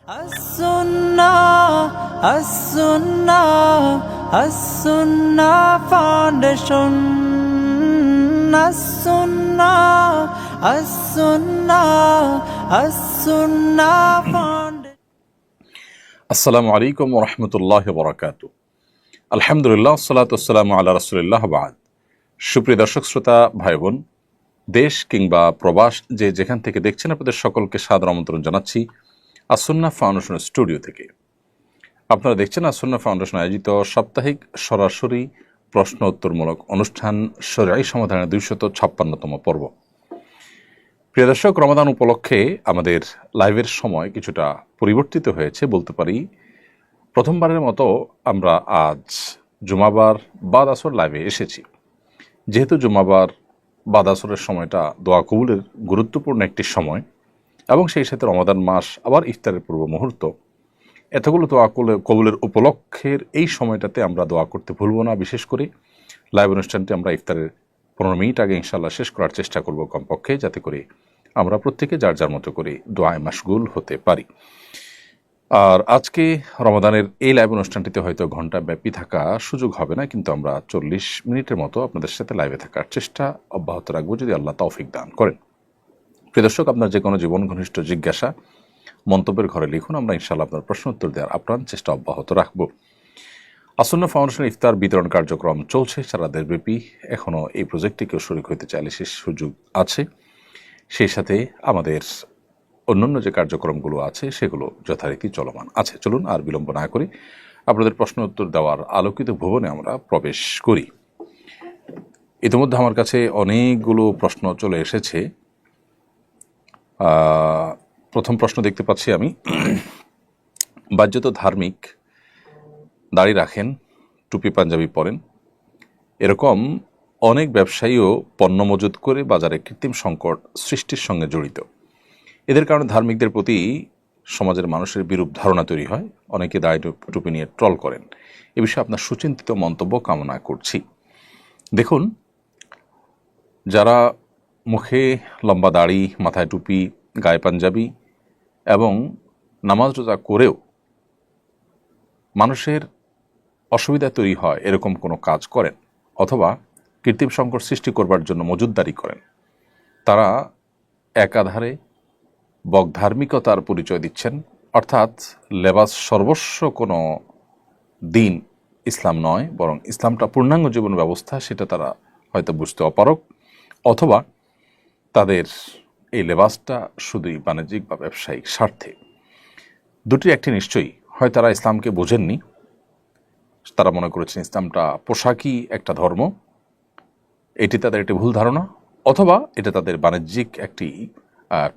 As-Sunnah, As-Sunnah, As-Sunnah Foundation. As-Sunnah, As-Sunnah, As-Sunnah Foundation. আসসালামু আলাইকুম ওয়া রাহমাতুল্লাহি ওয়া বারাকাতুহু। আলহামদুলিল্লাহ, সালাতু ওয়াসসালামু আলা রাসূলিল্লাহ বা'দ। সুপ্রিয় দর্শক শ্রোতা ভাই বোন, দেশ কিংবা প্রবাস যে যেখান থেকে দেখছেন, আপনাদের সকলকে সাদর আমন্ত্রণ জানাচ্ছি আস-সুন্নাহ ফাউন্ডেশনের স্টুডিও থেকে। আপনারা দেখছেন আস-সুন্নাহ ফাউন্ডেশন আয়োজিত সাপ্তাহিক সরাসরি প্রশ্ন উত্তরমূলক অনুষ্ঠান শরঈ সমাধানের 256তম পর্ব। প্রিয় দর্শক, রমাদান উপলক্ষে আমাদের লাইভের সময় কিছুটা পরিবর্তিত হয়েছে বলতে পারি। প্রথমবারের মতো আমরা আজ জুমাবার বাদ আসর লাইভে এসেছি। যেহেতু জুমাবার বাদ আসরের সময়টা দোয়া কবুলের গুরুত্বপূর্ণ একটি সময় এবং সেই সাথে রমাদান মাস আবার ইফতারের পূর্ব মুহূর্ত, এতগুলো দোয়া কবুলের উপলক্ষের এই সময়টাতে আমরা দোয়া করতে ভুলব না। বিশেষ করে লাইভ অনুষ্ঠানটি আমরা ইফতারের 15 মিনিট আগে ইনশাআল্লাহ শেষ করার চেষ্টা করব কমপক্ষে, যাতে করে আমরা প্রত্যেকে যার যার মতো করে দোয়ায় মাশগুল হতে পারি। আর আজকে রমাদানের এই লাইভ অনুষ্ঠানটিতে হয়তো ঘন্টা ব্যাপী থাকা সুযোগ হবে না, কিন্তু আমরা 40 মিনিটের মতো আপনাদের সাথে লাইভে থাকার চেষ্টা অব্যাহত রাখবো, যদি আল্লাহ তৌফিক দান করেন। প্রিয় দর্শক, আপনার যে কোনো জীবন ঘনিষ্ঠ জিজ্ঞাসা মন্তব্যের ঘরে লিখুন, আমরা ইনশাআল্লাহ আপনার প্রশ্ন উত্তর দেওয়ার আপ্রাণ চেষ্টা অব্যাহত রাখবো। আস-সুন্নাহ ফাউন্ডেশনের ইফতার বিতরণ কার্যক্রম চলছে সারা দেশব্যাপী। এখনও এই প্রজেক্টে কেউ শরীক হতে চাইলে সে সুযোগ আছে। সেই সাথে আমাদের অন্যান্য যে কার্যক্রমগুলো আছে সেগুলো যথারীতি চলমান আছে। চলুন আর বিলম্ব না করে আপনাদের প্রশ্ন উত্তর দেওয়ার আলোকিত ভুবনে আমরা প্রবেশ করি। ইতিমধ্যে আমার কাছে অনেকগুলো প্রশ্ন চলে এসেছে। প্রথম প্রশ্ন দেখতে পাচ্ছি আমি, বাহ্যত ধার্মিক, দাড়ি রাখেন, টুপি পাঞ্জাবি পরেন, এরকম অনেক ব্যবসায়ীও পণ্য মজুত করে বাজারে কৃত্রিম সংকট সৃষ্টির সঙ্গে জড়িত। এদের কারণে ধার্মিকদের প্রতি সমাজের মানুষের বিরূপ ধারণা তৈরি হয়। অনেকে দাড়ি টুপি নিয়ে ট্রল করেন। এ বিষয়ে আপনার সুচিন্তিত মন্তব্য কামনা করছি। দেখুন, যারা মুখে লম্বা দাড়ি, মাথায় টুপি, গায়ে পাঞ্জাবি এবং নামাজ রোজা করেও মানুষের অসুবিধা তৈরি হয় এরকম কোনো কাজ করেন অথবা কৃত্রিম সংকট সৃষ্টি করবার জন্য মজুতদারি করেন, তারা একাধারে বকধার্মিকতার পরিচয় দিচ্ছেন। অর্থাৎ লেবাস সর্বস্ব কোনো দিন ইসলাম নয়, বরং ইসলামটা পূর্ণাঙ্গ জীবন ব্যবস্থা, সেটা তারা হয়তো বুঝতে অপারগ, অথবা তাদের এই লেবাসটা শুধুই বাণিজ্যিক বা ব্যবসায়িক স্বার্থে। দুটির একটি নিশ্চয়ই, হয় তারা ইসলামকে বোঝেননি, তারা মনে করেছেন ইসলামটা পোশাকই একটা ধর্ম, এটি তাদের একটি ভুল ধারণা, অথবা এটা তাদের বাণিজ্যিক একটি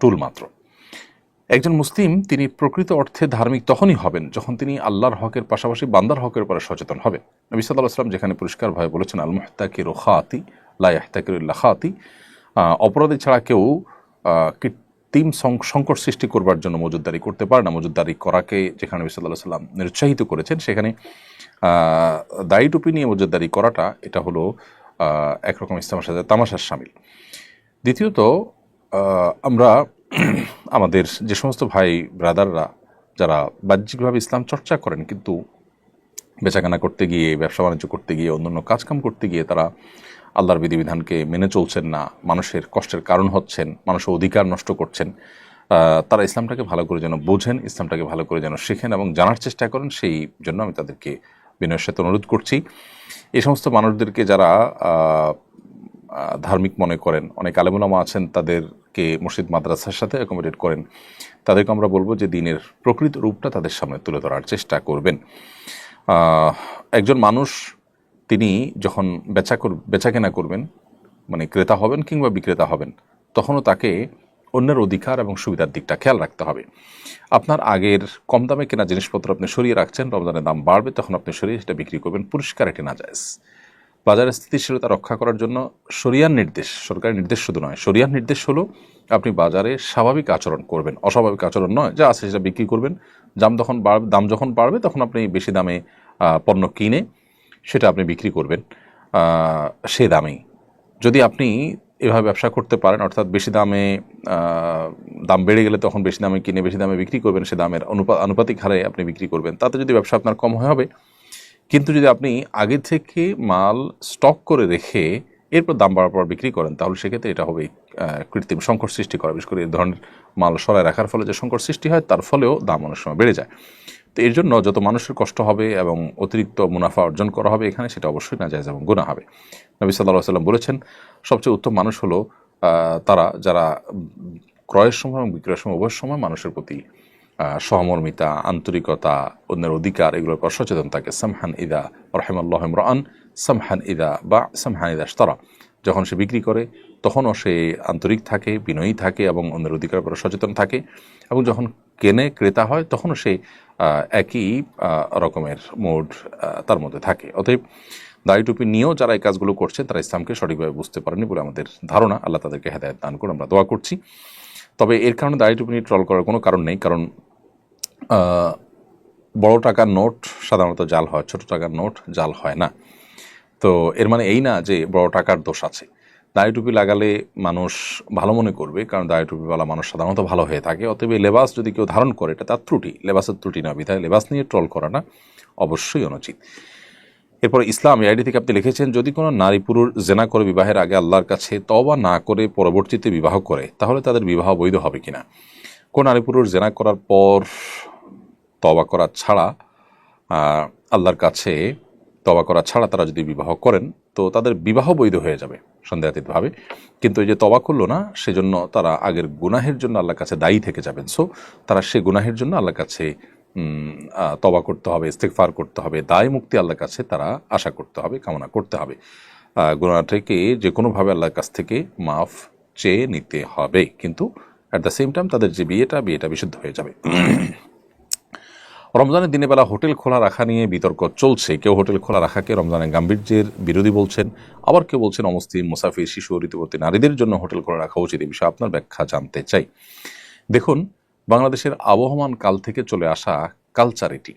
টুল মাত্র। একজন মুসলিম তিনি প্রকৃত অর্থে ধার্মিক তখনই হবেন যখন তিনি আল্লাহর হকের পাশাপাশি বান্দার হকের উপরে সচেতন হবেন। নবী সাল্লাল্লাহু আলাইহি ওয়াসাল্লাম যেখানে পরিষ্কারভাবে বলেছেন, আল মুহতাকিরু খাতি লা ইয়াহতাকিরু ইল্লা খাতি, অপরাধী ছাড়া কেউ কৃত্রিম সংকট সৃষ্টি করবার জন্য মজুতদারি করতে পারে না। মজুতদারি করাকে যেখানে নবী সাল্লাল্লাহু আলাইহি ওয়াসাল্লাম নিরুৎসাহিত করেছেন, সেখানে দাড়ি টুপি নিয়ে মজুতদারি করাটা এটা হলো একরকম ইসলামের সাথে তামাশার শামিল। দ্বিতীয়ত, আমরা আমাদের যে সমস্ত ভাই ব্রাদাররা যারা বাহ্যিকভাবে ইসলাম চর্চা করেন, কিন্তু বেচাকেনা করতে গিয়ে, ব্যবসা বাণিজ্য করতে গিয়ে, অন্যান্য কাজকাম করতে গিয়ে তারা আল্লাহর বিধিবিধানকে মেনে চলছেন না, মানুষের কষ্টের কারণ হচ্ছেন, মানুষের অধিকার নষ্ট করছেন, তারা ইসলামটাকে ভালো করে যেন বোঝেন, ইসলামটাকে ভালো করে যেন শেখেন এবং জানার চেষ্টা করেন, সেই জন্য আমি তাদেরকে বিনয়ের সাথে অনুরোধ করছি। এই সমস্ত মানুষদেরকে যারা ধার্মিক মনে করেন, অনেক আলেমুলামা আছেন তাদেরকে মসজিদ মাদ্রাসার সাথে অ্যাকোমোডেট করেন, তাদেরকে আমরা বলবো যে দিনের প্রকৃত রূপটা তাদের সামনে তুলে ধরার চেষ্টা করবেন। একজন মানুষ তিনি যখন বেচাকেনা করবেন, মানে ক্রেতা হবেন কিংবা বিক্রেতা হবেন, তখনও তাকে অন্যের অধিকার এবং সুবিধার দিকটা খেয়াল রাখতে হবে। আপনার আগের কম দামে কেনা জিনিসপত্র আপনি সরিয়ে রাখছেন, রমজানের দাম বাড়বে তখন আপনি সরিয়ে সেটা বিক্রি করবেন, পরিষ্কার এটি নাজায়েজ। বাজারের স্থিতিশীলতা রক্ষা করার জন্য শরিয়ার নির্দেশ, সরকারি নির্দেশ শুধু নয়, শরিয়ার নির্দেশ হলো আপনি বাজারে স্বাভাবিক আচরণ করবেন, অস্বাভাবিক আচরণ নয়। যা আছে সেটা বিক্রি করবেন, দাম যখন বাড়বে তখন আপনি বেশি দামে পণ্য কিনে সেটা আপনি বিক্রি করবেন সে দামেই। যদি আপনি এভাবে ব্যবসা করতে পারেন, অর্থাৎ বেশি দামে দাম বেড়ে গেলে তখন বেশি দামে কিনে বেশি দামে বিক্রি করবেন, সে দামের আনুপাতিক হারে আপনি বিক্রি করবেন, তাতে যদি ব্যবসা আপনার কম হবে। কিন্তু যদি আপনি আগে থেকে মাল স্টক করে রেখে এরপর দাম বাড়ার পর বিক্রি করেন, তাহলে সেক্ষেত্রে এটা হবে কৃত্রিম সংকট সৃষ্টি করা। বিশেষ করে এই ধরনের মাল সরায় রাখার ফলে যে সংকট সৃষ্টি হয়, তার ফলেও দাম অনেক সময় বেড়ে যায়। তো এর জন্য যত মানুষের কষ্ট হবে এবং অতিরিক্ত মুনাফা অর্জন করা হবে এখানে, সেটা অবশ্যই নাজায়েজ এবং গুনাহ হবে। নবী সাল্লাল্লাহু আলাইহি ওয়াসাল্লাম বলেছেন, সবচেয়ে উত্তম মানুষ হলো তারা যারা ক্রয়ের সময় এবং বিক্রয়ের সময় উভয় সময় মানুষের প্রতি সহমর্মিতা, আন্তরিকতা, অন্যের অধিকার এগুলোর উপর সচেতন থাকে। সামহান ইদা রাহিমাল্লাহু ইমরাআন সামহান ইদা বা সামহান ইদা ইশতারা, যখন সে বিক্রি করে তখনও সে আন্তরিক থাকে, বিনয়ী থাকে এবং অন্যের অধিকারের উপর সচেতন থাকে, এবং যখন কেনে ক্রেতা হয় তখনও সে একই রকমের মুড তার মধ্যে থাকে। অতএব দাড়ি টুপি নিয়েও যারা এই কাজগুলো করছেন তারা ইসলামকে সঠিকভাবে বুঝতে পারেনি বলে আমাদের ধারণা। আল্লাহ তাদেরকে হেদায়েত দান করুন, আমরা দোয়া করছি। তবে এর কারণে দাড়ি টুপি নিয়ে ট্রল করার কোনো কারণ নেই, কারণ বড় টাকার নোট সাধারণত জাল হয়, ছোট টাকার নোট জাল হয় না। তো এর মানে এই না যে বড় টাকার দোষ আছে। দাড়ি টুপি লাগালে মানুষ ভালো মনে করবে, কারণ দাড়ি টুপিওয়ালা মানুষ সাধারণত ভালো হয়ে থাকে। অতএব এই লেবাস যদি কেউ ধারণ করে এটা তার ত্রুটি, লেবাসের ত্রুটি না, বিধায় লেবাস নিয়ে ট্রল করা না অবশ্যই অনুচিত। এরপর ইসলাম আইডি থেকে আপনি লিখেছেন, যদি কোনো নারী পুরুষ জেনা করে বিবাহের আগে আল্লাহর কাছে তওবা না করে পরবর্তীতে বিবাহ করে, তাহলে তাদের বিবাহ বৈধ হবে কিনা? কোন নারী পুরুষ জেনা করার পর তওবা করা ছাড়া আল্লাহর কাছে তওবা করা ছাড়া তারা যদি বিবাহ করেন, তো তাদের বিবাহ বৈধ হয়ে যাবে সন্দেহাতীতভাবে। কিন্তু এই যে তওবা করলো না, সেজন্য তারা আগের গুনাহের জন্য আল্লাহর কাছে দায়ী থেকে যাবেন। সো তারা সে গুনাহের জন্য আল্লাহর কাছে তওবা করতে হবে, ইস্তেগফার করতে হবে, দায় মুক্তি আল্লাহর কাছে তারা আশা করতে হবে, কামনা করতে হবে। গুনাহটাকে যে কোনোভাবে আল্লাহর কাছ থেকে মাফ চেয়ে নিতে হবে, কিন্তু অ্যাট দ্য সেম টাইম তাদের যে বিয়েটা বিশুদ্ধ হয়ে যাবে। রমজানের দিনের বেলা হোটেল খোলা রাখা নিয়ে বিতর্ক চলছে। কেউ হোটেল খোলা রাখাকে রমজানের গাম্ভীর্যের বিরোধী বলছেন, আবার কেউ বলছেন অমুসলিম, মুসাফির, শিশু, ঋতুবর্তী নারীদের জন্য হোটেল খোলা রাখা উচিত। এই বিষয়ে আপনার ব্যাখ্যা জানতে চাই। দেখুন, বাংলাদেশের আবহমান কাল থেকে চলে আসা কালচার এটি।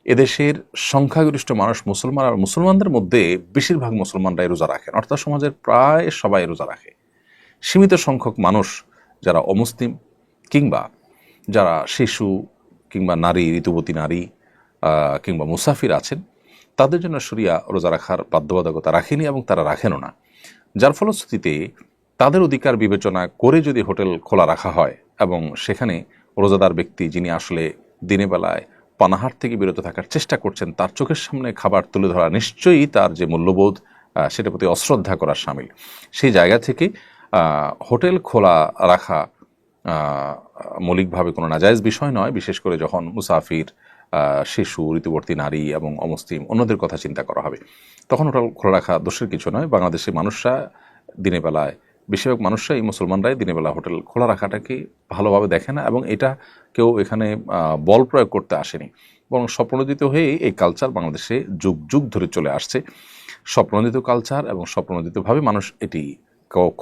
এদেশের সংখ্যাগরিষ্ঠ মানুষ মুসলমান, আর মুসলমানদের মধ্যে বেশিরভাগ মুসলমানরাই রোজা রাখেন, অর্থাৎ সমাজের প্রায় সবাই রোজা রাখে। সীমিত সংখ্যক মানুষ যারা অমুসলিম কিংবা যারা শিশু কিংবা নারী, ঋতুবতী নারী কিংবা মুসাফির আছেন, তাদের জন্য শরিয়া রোজা রাখার বাধ্যবাধকতা রাখেনি এবং তারা রাখেনও না। যার ফলশ্রুতিতে তাদের অধিকার বিবেচনা করে যদি হোটেল খোলা রাখা হয় এবং সেখানে রোজাদার ব্যক্তি যিনি আসলে দিনের বেলায় পানাহার থেকে বিরত থাকার চেষ্টা করছেন, তার চোখের সামনে খাবার তুলে ধরা নিশ্চয়ই তার যে মূল্যবোধ সেটার প্রতি অশ্রদ্ধা করার শামিল। সেই জায়গা থেকে হোটেল খোলা রাখা মৌলিকভাবে কোনো নাজায়েজ বিষয় নয়, বিশেষ করে যখন মুসাফির, শিশু, ঋতুবর্তী নারী এবং অমুসলিম অন্যদের কথা চিন্তা করা হবে, তখন হোটেল খোলা রাখা দোষের কিছু নয়। বাংলাদেশের মানুষরা দিনের বেলায়, বেশিরভাগ মানুষরাই, মুসলমানরাই দিনের বেলা হোটেল খোলা রাখাটাকে ভালোভাবে দেখে না, এবং এটা কেউ এখানে বল প্রয়োগ করতে আসেনি, বরং স্বপ্রণোদিত হয়ে এই কালচার বাংলাদেশে যুগ যুগ ধরে চলে আসছে। স্বপ্রণোদিত কালচার এবং স্বপ্রণোদিতভাবে মানুষ এটি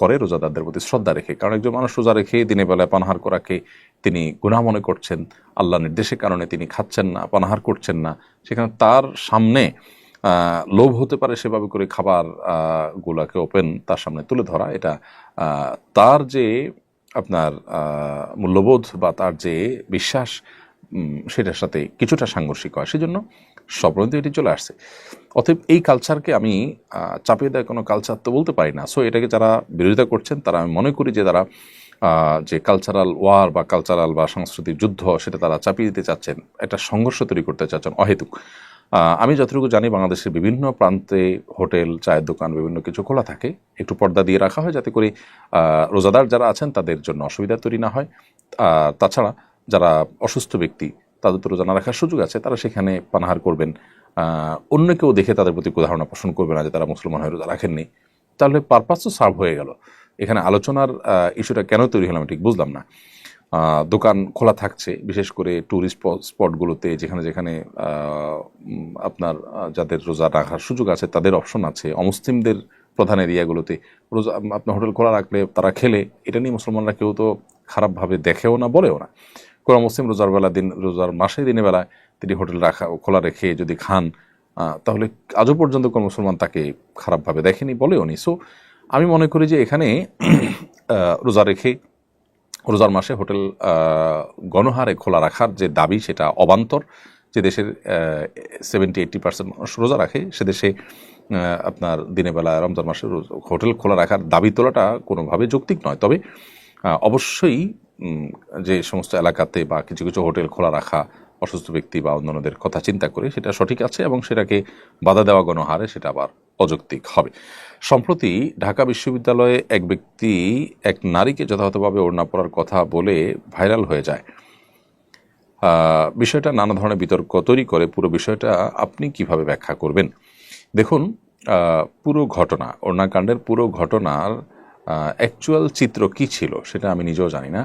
করে রোজাদারদের প্রতি শ্রদ্ধা রেখে। কারণ একজন মানুষ রোজা রেখে দিনের বেলায় পানাহার করাকে তিনি গুনাহ মনে করছেন, আল্লাহ নির্দেশের কারণে তিনি খাচ্ছেন না, পানাহার করছেন না, সেখানে তার সামনে লোভ হতে পারে সেভাবে করে খাবার গুলাকে ওপেন তার সামনে তুলে ধরা, এটা তার যে আপনার মূল্যবোধ বা তার যে বিশ্বাস সেটার সাথে কিছুটা সাংঘর্ষিক হয়। সেজন্য স্বপ্রণিত এটি চলে আসছে। অতএব এই কালচারকে আমি চাপিয়ে দেওয়া কোনো কালচার তো বলতে পারি না। সো এটাকে যারা বিরোধিতা করছেন, তারা আমি মনে করি যে তারা যে কালচারাল ওয়ার বা কালচারাল বা সাংস্কৃতিক যুদ্ধ সেটা তারা চাপিয়ে দিতে চাচ্ছেন, একটা সংঘর্ষ তৈরি করতে চাচ্ছেন অহেতুক। আমি যতটুকু জানি বাংলাদেশের বিভিন্ন প্রান্তে হোটেল, চায়ের দোকান, বিভিন্ন কিছু খোলা থাকে, একটু পর্দা দিয়ে রাখা হয় যাতে করে রোজাদার যারা আছেন তাদের জন্য অসুবিধা তৈরি না হয়। তাছাড়া যারা অসুস্থ ব্যক্তি, তাদের তো রোজা না রাখার সুযোগ আছে, তারা সেখানে পানাহার করবেন, অন্য কেউ দেখে তাদের প্রতি ধারণা পোষণ করবে না যে তারা মুসলমান হয়ে রোজা রাখেননি। তাহলে পারপাস তো সার্ভ হয়ে গেল। এখানে আলোচনার ইস্যুটা কেন তৈরি হলাম ঠিক বুঝলাম না। দোকান খোলা থাকছে, বিশেষ করে ট্যুরিস্ট স্পটগুলোতে, যেখানে যেখানে আপনার যাদের রোজা রাখার সুযোগ আছে তাদের অপশন আছে। অমুসলিমদের প্রধান এরিয়াগুলোতে রোজা আপনার হোটেল খোলা রাখলে তারা খেলে, এটা নিয়ে মুসলমানরা কেউ তো খারাপভাবে দেখেও না, বলেও না। কোনো মুসলিম রোজার মাসে দিনের বেলায় তিনি হোটেল খোলা রেখে যদি খান, তাহলে আজও পর্যন্ত কোনো মুসলমান তাকে খারাপভাবে দেখেনি, বলেও নি। সো আমি মনে করি যে এখানে রোজা রেখে রোজার মাসে হোটেল গণহারে খোলা রাখার যে দাবি সেটা অবান্তর। যে দেশের 70-80% মানুষ রোজা রাখে সে দেশে আপনার দিনের বেলা রমজান মাসে হোটেল খোলা রাখার দাবি তোলাটা কোনোভাবে যৌক্তিক নয়। তবে অবশ্যই যে সমস্ত এলাকাতে বা কিছু কিছু হোটেল খোলা রাখা অসুস্থ ব্যক্তি বা অন্যান্যদের কথা চিন্তা করে সেটা সঠিক আছে, এবং সেটাকে বাধা দেওয়া গণহারে সেটা আবার অযৌক্তিক হবে। সম্প্রতি ঢাকা বিশ্ববিদ্যালয়ে এক ব্যক্তি এক নারীকে যথাযথভাবে ওড়না পরার কথা বলে ভাইরাল হয়ে যায়। বিষয়টা নানা ধরনের বিতর্ক তৈরি করে। পুরো বিষয়টা আপনি কিভাবে ব্যাখ্যা করবেন? দেখুন, পুরো ঘটনা, ওড়নাকাণ্ডের পুরো ঘটনার অ্যাকচুয়াল চিত্র কি ছিল সেটা আমি নিজেও জানি না,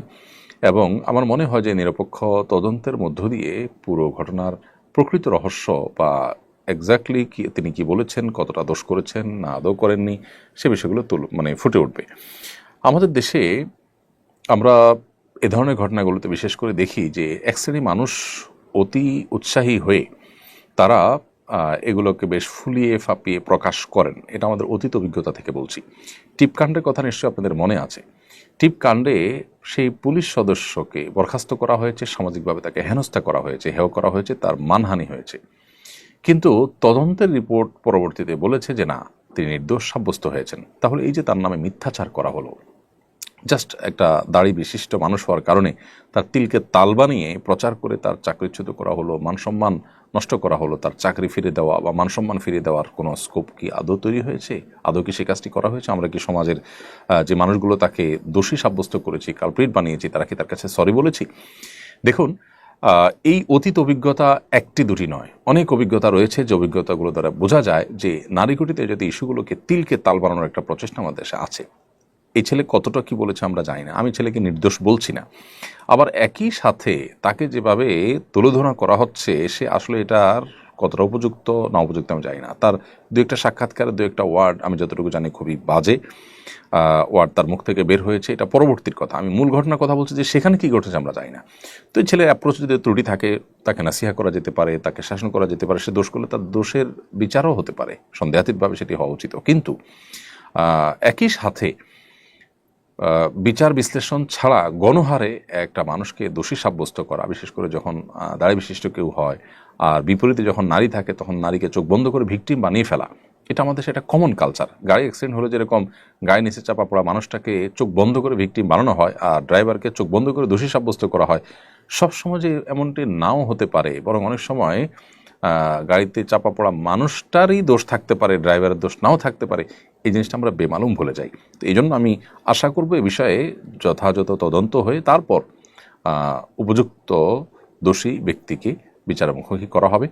এবং আমার মনে হয় যে নিরপেক্ষ তদন্তের মধ্য দিয়ে পুরো ঘটনার প্রকৃত রহস্য বা এক্স্যাক্টলি কি তিনি কি বলেছেন, কতটা দোষ করেছেন না আদৌ করেননি, সে বিষয়গুলো ফুটে উঠবে। আমাদের দেশে আমরা এ ধরনের ঘটনাগুলোতে বিশেষ করে দেখি যে এক শ্রেণী মানুষ অতি উৎসাহী হয়ে তারা এগুলোকে বেশ ফুলিয়ে ফাঁপিয়ে প্রকাশ করেন। এটা আমাদের অতীত অভিজ্ঞতা থেকে বলছি। টিপকাণ্ডের কথা নিশ্চয়ই আপনাদের মনে আছে। টিপকাণ্ডে সেই পুলিশ সদস্যকে বরখাস্ত করা হয়েছে, সামাজিকভাবে তাকে হেনস্থা করা হয়েছে, হেয় করা হয়েছে, তার মানহানি হয়েছে। কিন্তু তদন্তের রিপোর্ট পরবর্তীতে বলেছে যে না, তিনি নির্দোষ সাব্যস্ত হয়েছেন। তাহলে এই যে তার নামে মিথ্যাচার করা হলো, জাস্ট একটা দাড়ি বিশিষ্ট মানুষ হওয়ার কারণে তার তিলকে তাল বানিয়ে প্রচার করে তার চাকরিচ্যুত করা হলো, মানসম্মান নষ্ট করা হলো, তার চাকরি ফিরে দেওয়া বা মানসম্মান ফিরে দেওয়ার কোনো স্কোপ কি আদৌ তৈরি হয়েছে? আদৌ কি সে কাজটি করা হয়েছে? আমরা কি সমাজের যে মানুষগুলো তাকে দোষী সাব্যস্ত করেছি, কালপ্রিট বানিয়েছি, তারা কি তার কাছে সরি বলেছি? দেখুন, এই অতীত অভিজ্ঞতা একটি দুটি নয়, অনেক অভিজ্ঞতা রয়েছে যে অভিজ্ঞতাগুলো দ্বারা বোঝা যায় যে নারীঘটিত যদি ইস্যুগুলোকে তিলকে তাল বানানোর একটা প্রচেষ্টা আমাদের দেশে আছে। এই ছেলে কতটা কি বলেছে আমরা জানি না, আমি ছেলেকে নির্দোষ বলছি না। আবার একই সাথে তাকে যেভাবে তুলোধনা করা হচ্ছে সে আসলে এটার কতটা উপযুক্ত না উপযুক্ত আমি জানি না। তার দু একটা সাক্ষাৎকারের দু একটা ওয়ার্ড আমি যতটুকু জানি খুবই বাজে ওয়ার্ড তার মুখ থেকে বের হয়েছে, এটা পরবর্তীর কথা। আমি মূল ঘটনার কথা বলছি যে সেখানে কি ঘটেছে আমরা জানি না। তো এই ছেলের অ্যাপ্রোচ যদি ত্রুটি থাকে, তাকে নাসিহা করা যেতে পারে, তাকে শাসন করা যেতে পারে, সে দোষ করলে তার দোষের বিচারও হতে পারে, সন্দেহাতীতভাবে সেটি হওয়া উচিত। কিন্তু একই সাথে বিচার বিশ্লেষণ ছাড়া গণহারে একটা মানুষকে দোষী সাব্যস্ত করা, বিশেষ করে যখন দাড়ি বিশিষ্ট কেউ হয় আর বিপরীতে যখন নারী থাকে তখন নারীকে চোখ বন্ধ করে ভিকটিম বানিয়ে ফেলা, এটা আমাদের সেটা কমন কালচার। গাড়ি অ্যাক্সিডেন্ট হলে যেরকম গায়ে নিচে চাপা পড়া মানুষটাকে চোখ বন্ধ করে ভিকটিম বানানো হয় আর ড্রাইভারকে চোখ বন্ধ করে দোষী সাব্যস্ত করা হয়, সবসময় যে এমনটি নাও হতে পারে, বরং অনেক সময় গাড়িতে চাপা পড়া মানুষটারই দোষ থাকতে পারে, ড্রাইভারের দোষ নাও থাকতে পারে। এই জিনিসটা আমরা বেমালুম ভুলে যাই। তো এই জন্য আমি আশা করব এ বিষয়ে যথাযথ তদন্ত হয়ে তারপর উপযুক্ত দোষী ব্যক্তিকে বিচারের মুখোমুখি করা হবে।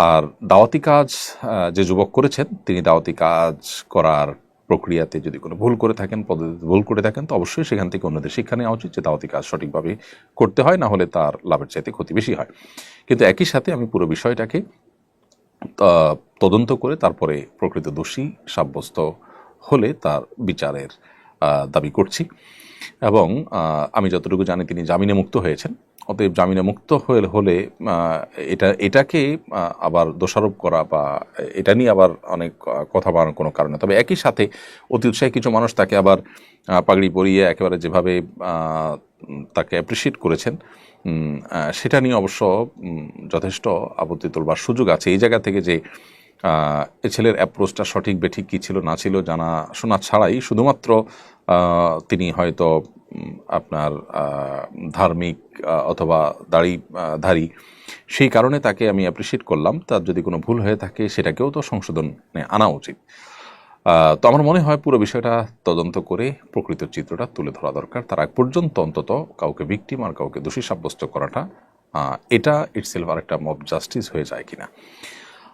আর দাওয়াতি কাজ যে যুবক করেছেন, তিনি দাওয়াতি কাজ করার প্রক্রিয়াতে যদি কোনো ভুল করে থাকেন, পদ্ধতিতে ভুল করে থাকেন, তো অবশ্যই সেখান থেকে অন্যদের শিক্ষা নেওয়া উচিত যে দাওয়াতি কাজ সঠিকভাবে করতে হয়, না হলে তার লাভের চাইতে ক্ষতি বেশি হয়। কিন্তু একই সাথে আমি পুরো বিষয়টাকে তদন্ত করে তারপরে প্রকৃত দোষী সাব্যস্ত হলে তার বিচারের দাবি করছি। এবং আমি যতটুকু জানি তিনি জামিনে মুক্ত হয়েছেন। অতএব জামিনে মুক্ত হলে এটাকে আবার দোষারোপ করা বা এটা নিয়ে আবার অনেক কথা বাড়ানোর কোনো কারণে। তবে একই সাথে অতি উৎসাহী কিছু মানুষ তাকে আবার পাগড়ি পরিয়ে একেবারে যেভাবে তাকে অ্যাপ্রিসিয়েট করেছেন, সেটা নিয়ে অবশ্য যথেষ্ট আপত্তি তোলবার সুযোগ আছে। এই জায়গা থেকে যে এ ছেলের অ্যাপ্রোচটা সঠিক বেঠিক কী ছিল না ছিল জানা শোনা ছাড়াই শুধুমাত্র তিনি হয়তো আপনার ধার্মিক অথবা দাড়িধারী, সেই কারণে তাকে আমি অ্যাপ্রিসিয়েট করলাম। তার যদি কোনো ভুল হয়ে থাকে সেটাকেও তো সংশোধনে আনা উচিত। তো আমার মনে হয় পুরো বিষয়টা তদন্ত করে প্রকৃত চিত্রটা তুলে ধরা দরকার। তার আগ পর্যন্ত অন্তত কাউকে ভিকটিম আর কাউকে দোষী সাব্যস্ত করাটা এটা ইটসেলফ আর একটা মব জাস্টিস হয়ে যায় কিনা।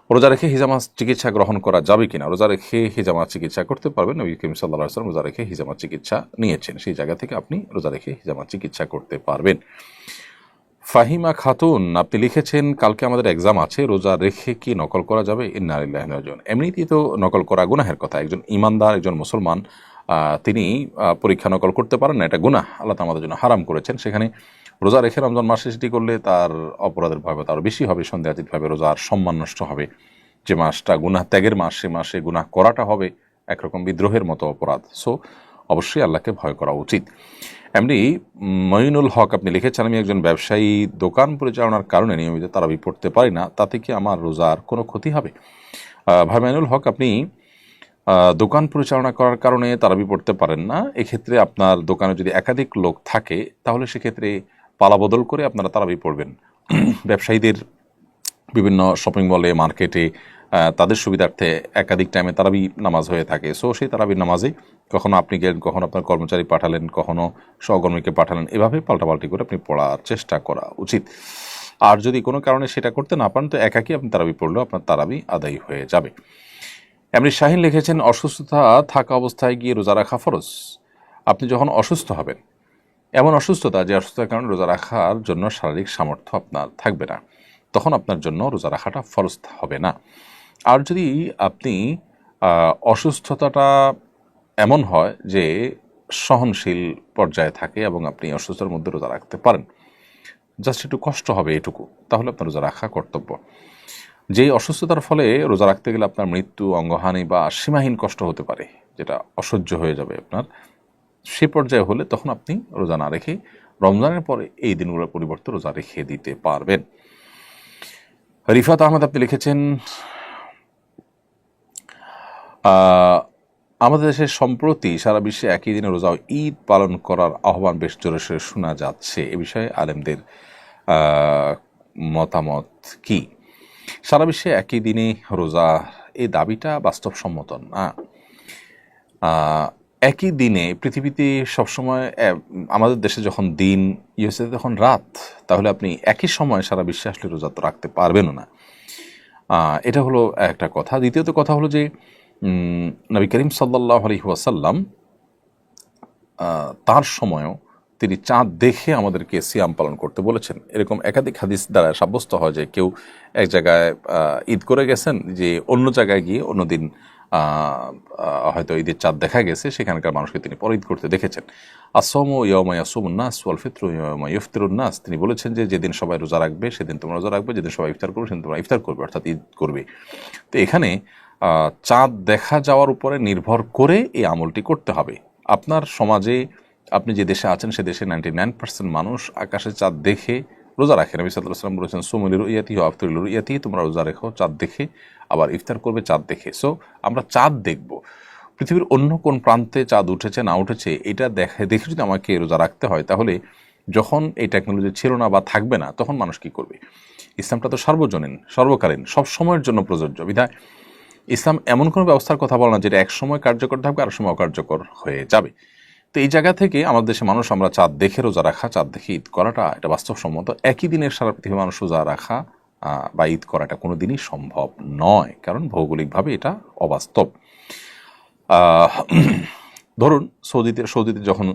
রোজা রেখে হিজামা চিকিৎসা গ্রহণ করা যাবে কিনা? রোজা রেখে হিজামা চিকিৎসা করতে পারবেন। নবী করিম সাল্লাল্লাহু আলাইহি ওয়াসাল্লাম রোজা রেখে হিজামা চিকিৎসা নিয়েছেন, সেই জায়গা থেকে আপনি রোজা রেখে হিজামা চিকিৎসা করতে পারবেন। ফাহিমা খাতুন আপনি লিখেছেন, কালকে আমাদের এক্সাম আছে, রোজা রেখে কি নকল করা যাবে? ইন্না লিল্লাহি ওয়া ইন্না ইলাইহি রাজিউন। এমনিতেই তো নকল করা গুনাহের কথা। একজন ইমানদার, একজন মুসলমান তিনি পরীক্ষা নকল করতে পারেন না, এটা গুনাহ, আল্লাহ তাআলা আমাদের জন্য হারাম করেছেন। সেখানে রোজা রেখে রমজান মাসে সেটি করলে তার অপরাধের ভয় তার বেশি হবে, সন্দেহাতীতভাবে রোজার সম্মান নষ্ট হবে। যে মাসটা গুনাহ ত্যাগের মাস, সে মাসে গুনাহ করাটা হবে একরকম বিদ্রোহের মতো অপরাধ। সো অবশ্যই আল্লাহকে ভয় করা উচিত। এমনি মঈনুল হক আপনি লিখেছেন, আমি একজন ব্যবসায়ী, দোকান পরিচালনার কারণে নিয়মিত তারাবি পড়তে পারি না, তাতে কি আমার রোজার কোনো ক্ষতি হবে? ভাই মঈনুল হক, আপনি দোকান পরিচালনা করার কারণে তারাবি পড়তে পারেন না, এক্ষেত্রে আপনার দোকানে যদি একাধিক লোক থাকে তাহলে সেক্ষেত্রে পালাবদল করে আপনারা তারাবি পড়বেন। ব্যবসায়ীদের বিভিন্ন শপিং মলে, মার্কেটে তাদের সুবিধার্থে একাধিক টাইমে তারাবি নামাজ হয়ে থাকে। সো সেই তারাবির নামাজে কখনো আপনি গেলেন, কখনো আপনার কর্মচারী পাঠালেন, কখনো সহকর্মীকে পাঠালেন, এভাবে পাল্টাপাল্টি করে আপনি পড়ার চেষ্টা করা উচিত। আর যদি কোনো কারণে সেটা করতে না পারেন তো একাকী আপনি তারাবি পড়লেও আপনার তারাবি আদায় হয়ে যাবে। এমনি শাহিন লিখেছেন, অসুস্থতা থাকা অবস্থায় গিয়ে রোজা রাখা ফরজ। আপনি যখন অসুস্থ হবেন, এমন অসুস্থতা যে অসুস্থতার কারণে রোজা রাখার জন্য শারীরিক সামর্থ্য আপনার থাকবে না, তখন আপনার জন্য রোজা রাখাটা ফরজ হবে না। আর যদি আপনি অসুস্থতাটা এমন হয় যে সহনশীল পর্যায়ে থাকে এবং আপনি অসুস্থতার মধ্যে রোজা রাখতে পারেন, জাস্ট একটু কষ্ট হবে এটুকু, তাহলে আপনার রোজা রাখা কর্তব্য। যেই অসুস্থতার ফলে রোজা রাখতে গেলে আপনার মৃত্যু, অঙ্গহানি বা সীমাহীন কষ্ট হতে পারে, যেটা অসহ্য হয়ে যাবে আপনার, সে পর্যায়ে হলে তখন আপনি রোজা না রেখে রমজানের পরে এই দিনগুলোর পরিবর্তে রোজা রেখে দিতে পারবেন। রিফাত আহমেদ আপনি লিখেছেন, আমাদের দেশে সম্প্রতি সারা বিশ্বে একই দিনে রোজা ঈদ পালন করার আহ্বান বেশ জোরে সোরে শোনা যাচ্ছে, এ বিষয়ে আলেমদের মতামত কি? সারা বিশ্বে একই দিনে রোজা, এই দাবিটা বাস্তবসম্মত না। একই দিনে পৃথিবীতে সবসময় আমাদের দেশে যখন দিন, ইউএসএতে তখন রাত, তাহলে আপনি একই সময় সারা বিশ্বে আসলে রোজা তো রাখতে পারবেনও না। এটা হলো একটা কথা। দ্বিতীয়ত কথা হলো যে নবী করিম সাল্লাল্লাহু আলাইহি ওয়াসাল্লাম তার সময়ও তিনি চাঁদ দেখে আমাদেরকে সিয়াম পালন করতে বলেছেন। এরকম একাধিক হাদিস দ্বারা সাব্যস্ত হয় যে কেউ এক জায়গায় ঈদ করে গেছেন, যে অন্য জায়গায় গিয়ে অন্যদিন হয়তো ঈদের চাঁদ দেখা গেছে, সেখানকার মানুষকে তিনি পরে ঈদ করতে দেখেছেন। আসসামু ইয়াউমা ইয়াসুমুন নাস ওয়াল ফিতরু ইয়াউমা ইফতিরুন নাস, তিনি বলেছেন যে যেদিন সবাই রোজা রাখবে সেদিন তোমরা রোজা রাখবে, যেদিন সবাই ইফতার করবে সেদিন তোমরা ইফতার করবে, অর্থাৎ ঈদ করবে। তো এখানে চাঁদ দেখা যাওয়ার উপরে নির্ভর করে এই আমলটি করতে হবে। আপনার সমাজে, আপনি যে দেশে আছেন সে দেশে 99% মানুষ আকাশে চাঁদ দেখে রোজা রাখে। নবী সাল্লাল্লাহু আলাইহি ওয়াসাল্লাম বলেছেন, সুমু লিরুইয়াতিহি ওয়া আফতিরু লিরুইয়াতিহি, তোমরা রোজা রেখো চাঁদ দেখে, আবার ইফতার করবে চাঁদ দেখে। সো আমরা চাঁদ দেখব, পৃথিবীর অন্য কোন প্রান্তে চাঁদ উঠেছে না উঠেছে এটা দেখে যদি আমাকে রোজা রাখতে হয়, তাহলে যখন এই টেকনোলজি ছিল না বা থাকবে না, তখন মানুষ কি করবে? ইসলামটা তো সার্বজনীন, সর্বকালীন, সব সময়ের জন্য প্রযোজ্য। বিধায় ইসলাম এমন কোনো ব্যবস্থার কথা বলে না যেটা এক সময় কার্যকর থাকবে আর সময় অকার্যকর হয়ে যাবে। তো এই জায়গা থেকে আমাদের দেশে মানুষ, আমরা চাঁদ দেখে রোজা রাখা, চাঁদ দেখে ঈদ করাটা এটা বাস্তবসম্মত। একই দিনের সারা পৃথিবীর মানুষ রোজা রাখা বা ঈদ করাটা কোনো দিনই সম্ভব নয়, কারণ ভৌগোলিকভাবে এটা অবাস্তব। ধরুন সৌদিতে যখন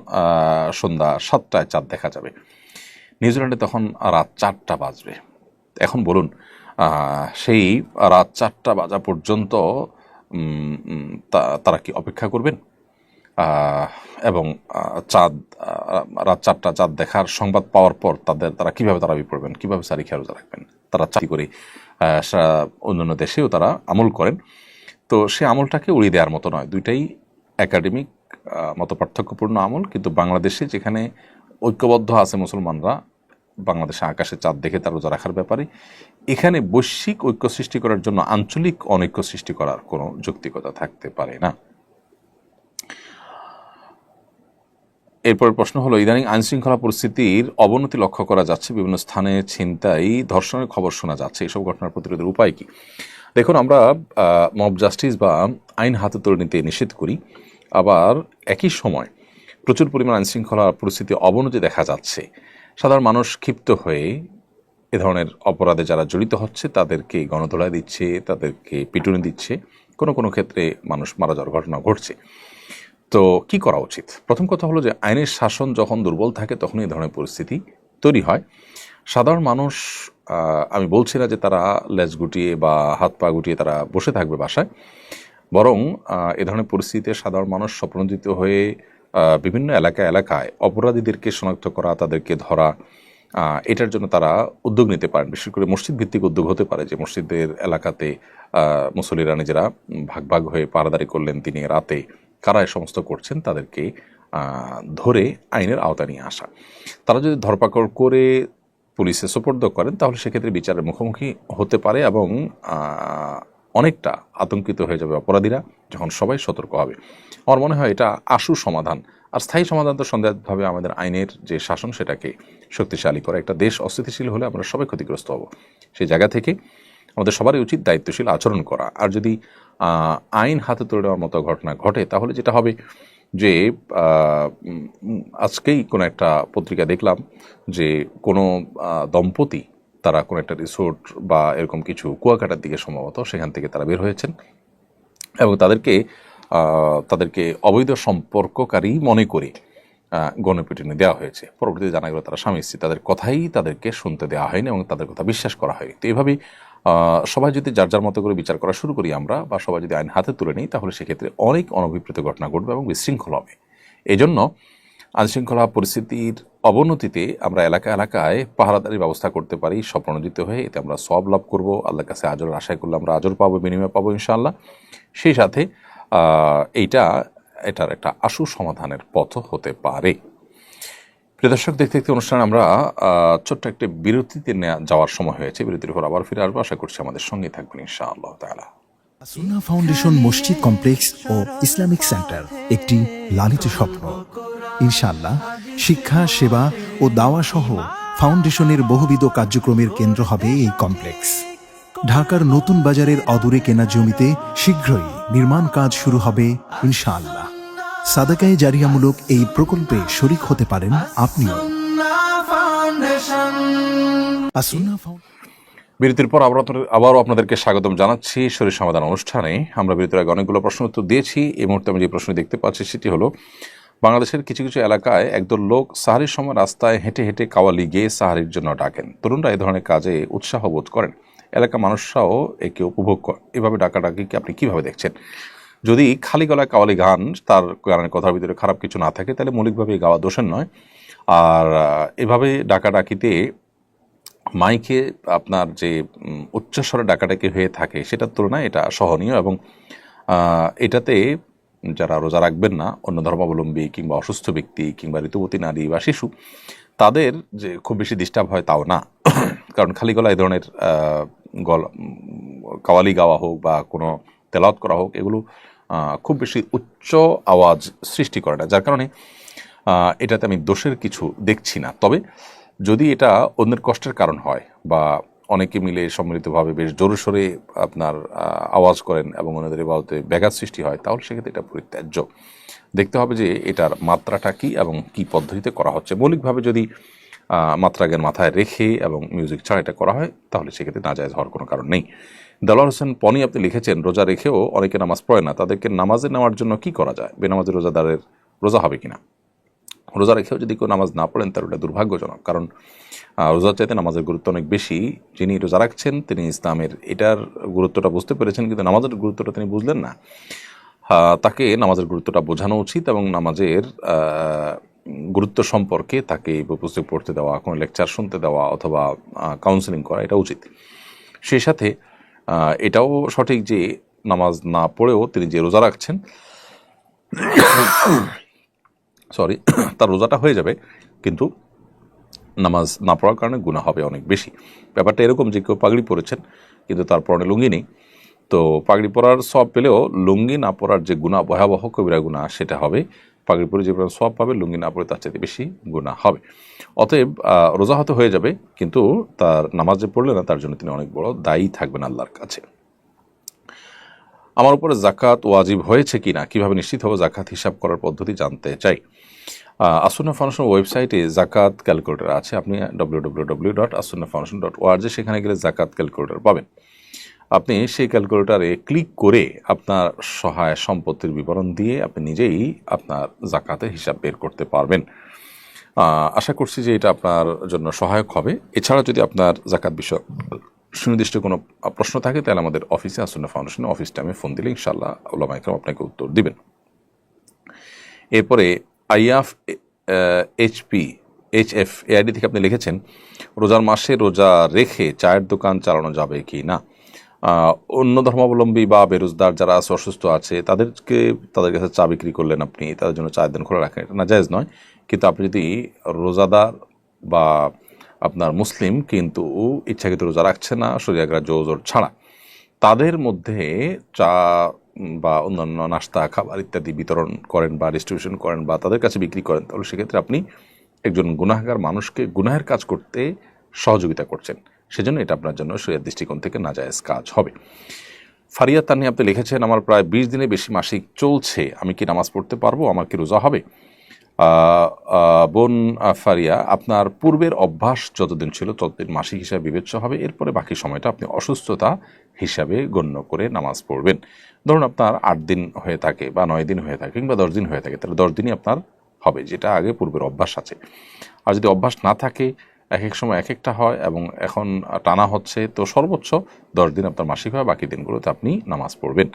সন্ধ্যা 7টায় চাঁদ দেখা যাবে, নিউজিল্যান্ডে তখন রাত 4টা বাজবে। এখন বলুন, সেই রাত 4টা বাজা পর্যন্ত তারা কি অপেক্ষা করবেন? এবং রাত 4টা চাঁদ দেখার সংবাদ পাওয়ার পর তারা কিভাবে তারাবি পড়বেন, কিভাবে সারি খেয়ে রোজা রাখবেন? তারা চাকরি করে অন্যান্য দেশেও তারা আমল করেন। তো সে আমলটাকে উড়িয়ে দেওয়ার মতো নয়, দুইটাই একাডেমিক মত পার্থক্যপূর্ণ আমল। কিন্তু বাংলাদেশে যেখানে ঐক্যবদ্ধ আছে মুসলমানরা, বাংলাদেশে আকাশে চাঁদ দেখে তার রোজা রাখার ব্যাপারে, এখানে বৈশ্বিক ঐক্য সৃষ্টি করার জন্য আঞ্চলিক অনৈক্য সৃষ্টি করার কোনো যৌক্তিকতা থাকতে পারে না। এরপর প্রশ্ন হলো, ইদানিং আইনশৃঙ্খলা পরিস্থিতির অবনতি লক্ষ্য করা যাচ্ছে, বিভিন্ন স্থানে ছিনতাই, ধর্ষণের খবর শোনা যাচ্ছে, এসব ঘটনার প্রতিরোধের উপায় কি? দেখুন, আমরা মব জাস্টিস বা আইন হাতে তুলে নিতে নিষেধ করি, আবার একই সময় প্রচুর পরিমাণ আইনশৃঙ্খলা পরিস্থিতি অবনতি দেখা যাচ্ছে। সাধারণ মানুষ ক্ষিপ্ত হয়ে এ ধরনের অপরাধে যারা জড়িত হচ্ছে তাদেরকে গণধোলাই দিচ্ছে, তাদেরকে পিটুনি দিচ্ছে, কোনো কোনো ক্ষেত্রে মানুষ মারা যাওয়ার ঘটনা ঘটছে। তো কি করা উচিত? প্রথম কথা হলো যে আইনের শাসন যখন দুর্বল থাকে তখন এই ধরনের পরিস্থিতি তৈরি হয়। সাধারণ মানুষ, আমি বলছি না যে তারা লেজ গুটিয়ে বা হাত পা গুটিয়ে তারা বসে থাকবে বাসায়, বরং এ ধরনের পরিস্থিতিতে সাধারণ মানুষ স্বপ্নদিত হয়ে বিভিন্ন এলাকায় অপরাধীদেরকে শনাক্ত করা, তাদেরকে ধরা, এটার জন্য তারা উদ্যোগ নিতে পারেন। বিশেষ করে মসজিদ ভিত্তিক উদ্যোগ হতে পারে যে মসজিদের এলাকাতে মুসল্লিরা নিজেরা ভাগ ভাগ হয়ে পাহারাদারি করলেন, দিনে রাতে কারা এ সমস্ত করছেন তাদেরকে ধরে আইনের আওতা নিয়ে আসা। তারা যদি ধরপাকড় করে পুলিশে সোপর্দ করেন তাহলে সেক্ষেত্রে বিচারের মুখোমুখি হতে পারে এবং অনেকটা আতঙ্কিত হয়ে যাবে অপরাধীরা যখন সবাই সতর্ক হবে। আমার মনে হয় এটা আশু সমাধান। আর স্থায়ী সমাধান তো সন্দেহভাবে আমাদের আইনের যে শাসন সেটাকে শক্তিশালী করে। একটা দেশ অস্থিতিশীল হলে আমরা সবাই ক্ষতিগ্রস্ত হব। সেই জায়গা থেকে আমাদের সবারই উচিত দায়িত্বশীল আচরণ করা। আর যদি আইন হাতে তুলে দেওয়ার মতো ঘটনা ঘটে তাহলে যেটা হবে যে আজকেই কোনো একটা পত্রিকা দেখলাম যে কোনো দম্পতি তারা কোনো একটা রিসোর্ট বা এরকম কিছু কুয়াকাটার দিকে সম্ভবত সেখান থেকে তারা বের হয়েছেন এবং তাদেরকে অবৈধ সম্পর্ককারী মনে করে গণপিটুনি দেওয়া হয়েছে। পরবর্তীতে জানা গেল তারা স্বামী স্ত্রী, তাদের কথাই তাদেরকে শুনতে দেওয়া হয়নি এবং তাদের কথা বিশ্বাস করা হয়নি। তো এইভাবেই সবাই যদি যার যার মতো করে বিচার করা শুরু করি আমরা, বা সবাই যদি আইন হাতে তুলে নিই, তাহলে সেক্ষেত্রে অনেক অনভিপ্রেত ঘটনা ঘটবে এবং বিশৃঙ্খল হবে। এই জন্য আইনশৃঙ্খলা পরিস্থিতির অবনতিতে আমরা এলাকায় পাহারাদারির ব্যবস্থা করতে পারি স্বপ্রণোদিত হয়ে। এতে আমরা সওয়াব লাভ করবো, আল্লাহর কাছে আজরের আশায় করলে আমরা আজর পাবো, বিনিময় পাবো ইনশাআল্লাহ। সেই সাথে এটার একটা আশু সমাধানের পথ হতে পারে। প্রিয় দর্শক, দেখতে দেখতে অনুষ্ঠানে আমরা ছোট্ট একটি বিরতিতে যাওয়ার সময় হয়েছে। বিরতির পর আবার ফিরে আসবো, আশা করছি আমাদের সঙ্গে থাকবেন ইনশাআল্লাহ তাআলা। সুন্নাহ ফাউন্ডেশন মসজিদ কমপ্লেক্স ও ইসলামিক সেন্টার একটি লালিত স্বপ্ন। ইনশাআল্লাহ শিক্ষা, সেবা ও দাওয়া সহ ফাউন্ডেশনের বহুবিধ কার্যক্রমের কেন্দ্র হবে এই কমপ্লেক্স। ঢাকার নতুন বাজারের অদূরে কেনা জমিতে শীঘ্রই নির্মাণ কাজ শুরু হবে ইনশাআল্লাহ। সাদাকায়ে জারিয়ামূলক এই প্রকল্পে শরীক হতে পারেন আপনিও। বিরতির পর আবারও আপনাদেরকে স্বাগতম জানাচ্ছি শরীর সমাধান অনুষ্ঠানে। আমরা বিরতির আগে অনেকগুলো প্রশ্ন উত্তর দিয়েছি। এই মুহূর্তে আমি যে প্রশ্ন দেখতে পাচ্ছি সেটি হলো, বাংলাদেশের কিছু কিছু এলাকায় একদল লোক সাহারির সময় রাস্তায় হেঁটে হেঁটে কাওয়ালি গেয়ে সাহারির জন্য ডাকেন। তরুণরা এই ধরনের কাজে উৎসাহ বোধ করেন, এলাকার মানুষরাও একে উপভোগ করেন। এভাবে ডাকাডাকিকে আপনি কিভাবে দেখছেন? যদি খালি গলায় কাওয়ালি গান, তার গানের কথার ভিতরে খারাপ কিছু না থাকে, তাহলে মৌলিকভাবে গাওয়া দোষের নয়। আর এভাবে ডাকাডাকিতে মাইকে আপনার যে উচ্চস্বরে ডাকাডাকি হয়ে থাকে সেটার তুলনায় এটা সহনীয় এবং এটাতে যারা রোজা রাখবেন না, অন্য ধর্মাবলম্বী কিংবা অসুস্থ ব্যক্তি কিংবা ঋতুবতী নারী বা শিশু, তাদের যে খুব বেশি ডিস্টার্ব হয় তাও না। কারণ খালি গলা এই ধরনের কাওয়ালি গাওয়া হোক বা কোনো তেলাওয়াত করা হোক, এগুলো খুব বেশি উচ্চ আওয়াজ সৃষ্টি করে না, যার কারণে এটাতে আমি দোষের কিছু দেখছি না। তবে যদি এটা অন্যের কষ্টের কারণ হয় বা অনেকে মিলে সম্মিলিতভাবে বেশ জোরে সোরে আপনার আওয়াজ করেন এবং ওনাদের ইবাদতে ব্যাঘাত সৃষ্টি হয়, তাহলে সেক্ষেত্রে এটা পরিত্যাজ্য। দেখতে হবে যে এটার মাত্রাটা কী এবং কী পদ্ধতিতে করা হচ্ছে। মৌলিকভাবে যদি মাত্রাজ্ঞান মাথায় রেখে এবং মিউজিক ছাড়া এটা করা হয়, তাহলে সেক্ষেত্রে নাজায়েজ হওয়ার কোনো কারণ নেই। দেলোয়ার হোসেন পনি আপনি লিখেছেন, রোজা রেখেও অনেকে নামাজ পড়ে না, তাদেরকে নামাজে নেওয়ার জন্য কি করা যায়? বেনামাজি রোজাদারের রোজা হবে কিনা? রোজা রেখেও যদি কেউ নামাজ না পড়েন তার ওটা দুর্ভাগ্যজনক, কারণ রোজার চাইতে নামাজের গুরুত্ব অনেক বেশি। যিনি রোজা রাখছেন তিনি ইসলামের এটার গুরুত্বটা বুঝতে পেরেছেন, কিন্তু নামাজের গুরুত্বটা তিনি বুঝলেন না। তাকে নামাজের গুরুত্বটা বোঝানো উচিত এবং নামাজের গুরুত্ব সম্পর্কে তাকে পুস্তক পড়তে দেওয়া, কোনো লেকচার শুনতে দেওয়া অথবা কাউন্সেলিং করা, এটা উচিত। সেই সাথে এটাও সঠিক যে নামাজ না পড়েও তিনি যে রোজা রাখছেন তার রোজাটা হয়ে যাবে, কিন্তু নামাজ না পড়ার কারণে গুনাহ হবে অনেক বেশি। ব্যাপারটা এরকম যে কেউ পাগড়ি পরেছেন কিন্তু তার পরনে লুঙ্গি নেই, তো পাগড়ি পরার সওয়াব পেলেও লুঙ্গি না পরার যে গুনাহ, ভয়াবহ কবিরা গুনাহ, সেটা হবে। পাগড়ি পরে যে সওয়াব পাবে, লুঙ্গি না পরে তার চাইতে বেশি গুনাহ হবে। অতএব রোজা হতে হয়ে যাবে, কিন্তু তার নামাজ যে পড়লে না তার জন্য তিনি অনেক বড় দায়ী থাকবেন আল্লাহর কাছে। আমার উপরে জাকাত ওয়াজিব হয়েছে কিনা, কিভাবে নিশ্চিত হবে, জাকাত হিসাব করার পদ্ধতি জানতে চাই। আসুন্নাহ ফাউন্ডেশন ওয়েবসাইটে জাকাত ক্যালকুলেটর আছে, আপনি www.asunnahfoundation.org সেখানে গেলে জাকাত ক্যালকুলেটর পাবেন। আপনি সেই ক্যালকুলেটরে ক্লিক করে আপনার সহায় সম্পত্তির বিবরণ দিয়ে আপনি নিজেই আপনার জাকাতের হিসাব বের করতে পারবেন। আশা করছি যে এটা আপনার জন্য সহায়ক হবে। এছাড়া যদি আপনার জাকাত বিষয় সুনির্দিষ্ট কোনো প্রশ্ন থাকে, তাহলে আমাদের অফিসে, আসুন্নাহ ফাউন্ডেশনের অফিস টাইমে ফোন দিলে ইনশাআল্লাহ উলামা ইকরাম আপনাকে উত্তর দিবেন। এরপরে আইএফ এইচপি HF এই আইডি থেকে আপনি লিখেছেন, রোজার মাসে রোজা রেখে চায়ের দোকান চালানো যাবে কি না। অন্য ধর্মাবলম্বী বা বেরোজগার যারা আছে, অসুস্থ আছে, তাদের কাছে চা বিক্রি করলেন আপনি, তাদের জন্য চায়ের দোকান খোলা রাখেন, এটা নাজায়েজ নয়। কিন্তু আপনি যদি রোজাদার বা আপনার মুসলিম কিন্তু ইচ্ছাকৃত রোজা রাখছে না শরীয়গ্রাহ্য ওযর ছাড়া, তাদের মধ্যে চা বা অন্যান্য নাস্তা খাবার ইত্যাদি বিতরণ করেন বা ডিস্ট্রিবিউশন করেন বা তাদের কাছে বিক্রি করেন, তাহলে সেক্ষেত্রে আপনি একজন গুনাহগার মানুষকে গুনাহের কাজ করতে সহযোগিতা করছেন। সেজন্য এটা আপনার জন্য শরীয়ত দৃষ্টিকোণ থেকে নাজায়েজ কাজ হবে। ফারিয়া তানি আপনি লিখেছেন, আমার প্রায় 20 দিনে বেশি মাসিক চলছে, আমি কি নামাজ পড়তে পারবো, আমার কি রোজা হবে? বোন ফারিয়া, আপনার পূর্বের অভ্যাস যতদিন ছিল ততদিন মাসিক হিসাবে বিবেচ্য হবে, এরপরে বাকি সময়টা আপনি অসুস্থতা হিসাবে গণ্য করে নামাজ পড়বেন। ধরুন আপনার 8 দিন হয়ে থাকে বা 9 দিন হয়ে থাকে কিংবা 10 দিন হয়ে থাকে, তাহলে 10 দিনই আপনার হবে, যেটা আগে পূর্বের অভ্যাস আছে। আর যদি অভ্যাস না থাকে, এক এক সময় এক একটা হয় এবং এখন টানা হচ্ছে, তো সর্বোচ্চ 10 দিন আপনার মাসিক হয়, বাকি দিনগুলোতে আপনি নামাজ পড়বেন।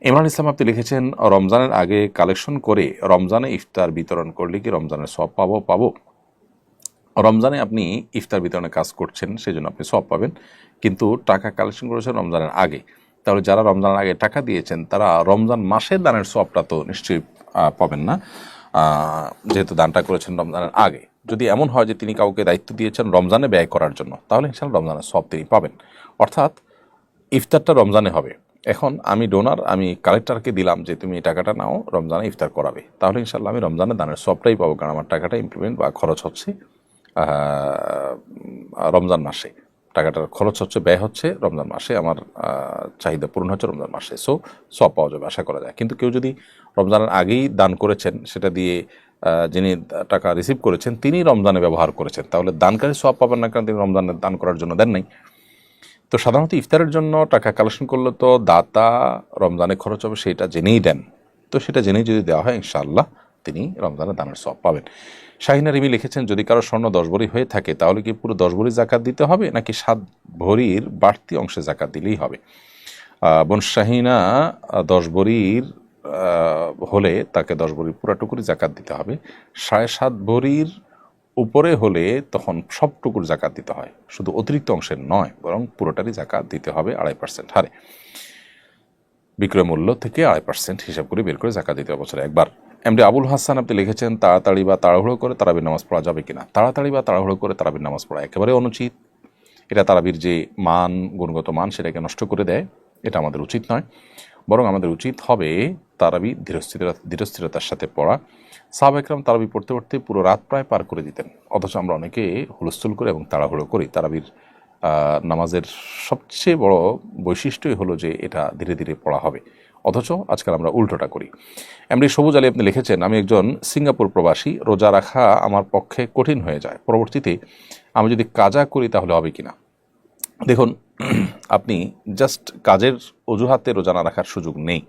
ইমরান ইসলাম আপনি লিখেছেন, রমজানের আগে কালেকশন করে রমজানে ইফতার বিতরণ করলে কি রমজানের সওয়াব পাবো? রমজানে আপনি ইফতার বিতরণের কাজ করছেন, সেজন্য আপনি সওয়াব পাবেন, কিন্তু টাকা কালেকশন করেছেন রমজানের আগে, তাহলে যারা রমজানের আগে টাকা দিয়েছেন তারা রমজান মাসের দানের সওয়াবটা তো নিশ্চয়ই পাবেন না, যেহেতু দানটা করেছেন রমজানের আগে। যদি এমন হয় যে তিনি কাউকে দায়িত্ব দিয়েছেন রমজানে ব্যয় করার জন্য, তাহলে ইনশাআল্লাহ রমজানের সওয়াব তিনি পাবেন। অর্থাৎ ইফতারটা রমজানে হবে, এখন আমি ডোনার, আমি কালেক্টরকে দিলাম যে তুমি এই টাকাটা নাও, রমজানে ইফতার করাবে, তাহলে ইনশাআল্লাহ আমি রমজানের দানের সওয়াবটাই পাবো, কারণ আমার টাকাটা ইমপ্লিমেন্ট বা খরচ হচ্ছে রমজান মাসে, টাকাটার খরচ হচ্ছে, ব্যয় হচ্ছে রমজান মাসে, আমার চাহিদা পূরণ হচ্ছে রমজান মাসে, সো সওয়াব পাওয়া যাবে, আশা করা যায়। কিন্তু কেউ যদি রমজানের আগেই দান করেছেন, সেটা দিয়ে যিনি টাকা রিসিভ করেছেন তিনি রমজানে ব্যবহার করেছেন, তাহলে দানকারী সওয়াব পাবেন না, কারণ তিনি রমজানে দান করার জন্য দেন নাই। তো সাধারণত ইফতারের জন্য টাকা কালেকশন করলে তো দাতা রমজানে খরচ হবে সেটা জেনেই দেন, তো সেটা জেনেই যদি দেওয়া হয় ইনশাআল্লাহ তিনি রমজানে দানের সওয়াব পাবেন। শাহিনা রিমি লিখেছেন, যদি কারো স্বর্ণ 10 ভরি হয়ে থাকে তাহলে কি পুরো 10 ভরি জাকাত দিতে হবে নাকি 7 ভরির বাড়তি অংশে জাকাত দিলেই হবে? বোন শাহিনা, 10 ভরির হলে তাকে 10 ভরির পুরাটুকুরি জাকাত দিতে হবে, 7.5 ভরির উপরে হলে তখন সবটুকুর জাকাত দিতে হয়, শুধু অতিরিক্ত অংশের নয়, বরং পুরোটারই জাকাত দিতে হবে 2.5% হারে, বিক্রয় মূল্য থেকে 2.5% হিসাব করে বের করে জাকাত দিতে হবে বছরে একবার। এমডি আবুল হাসান আপনি লিখেছেন, তাড়াতাড়ি বা তাড়াহুড়ো করে তারাবির নামাজ পড়া যাবে কিনা? তাড়াতাড়ি বা তাড়াহুড়ো করে তারাবির নামাজ পড়া একেবারে অনুচিত, এটা তারাবির যে মান, গুণগত মান, সেটাকে নষ্ট করে দেয়, এটা আমাদের উচিত নয়। বরং আমাদের উচিত হবে তারাবি ধীরস্থিরতার সাথে পড়া। সাহাবা একরাম তারাবি পড়তে পড়তে পুরো রাত প্রায় পার করে দিতেন, অথচ আমরা অনেকে হুলস্থুল করে এবং তাড়াহুড়ো করি। তারাবির নামাজের সবচেয়ে বড় বৈশিষ্ট্যই হলো যে এটা ধীরে ধীরে পড়া হবে, অথচ আজকাল আমরা উল্টোটা করি। এমডি সবুজ আলী আপনি লিখেছেন, আমি একজন সিঙ্গাপুর প্রবাসী, রোজা রাখা আমার পক্ষে কঠিন হয়ে যায়, পরবর্তীতে আমি যদি কাজা করি তাহলে হবে কিনা? দেখুন, আপনি জাস্ট কাজের অজুহাতে রোজা না রাখার সুযোগ নেই।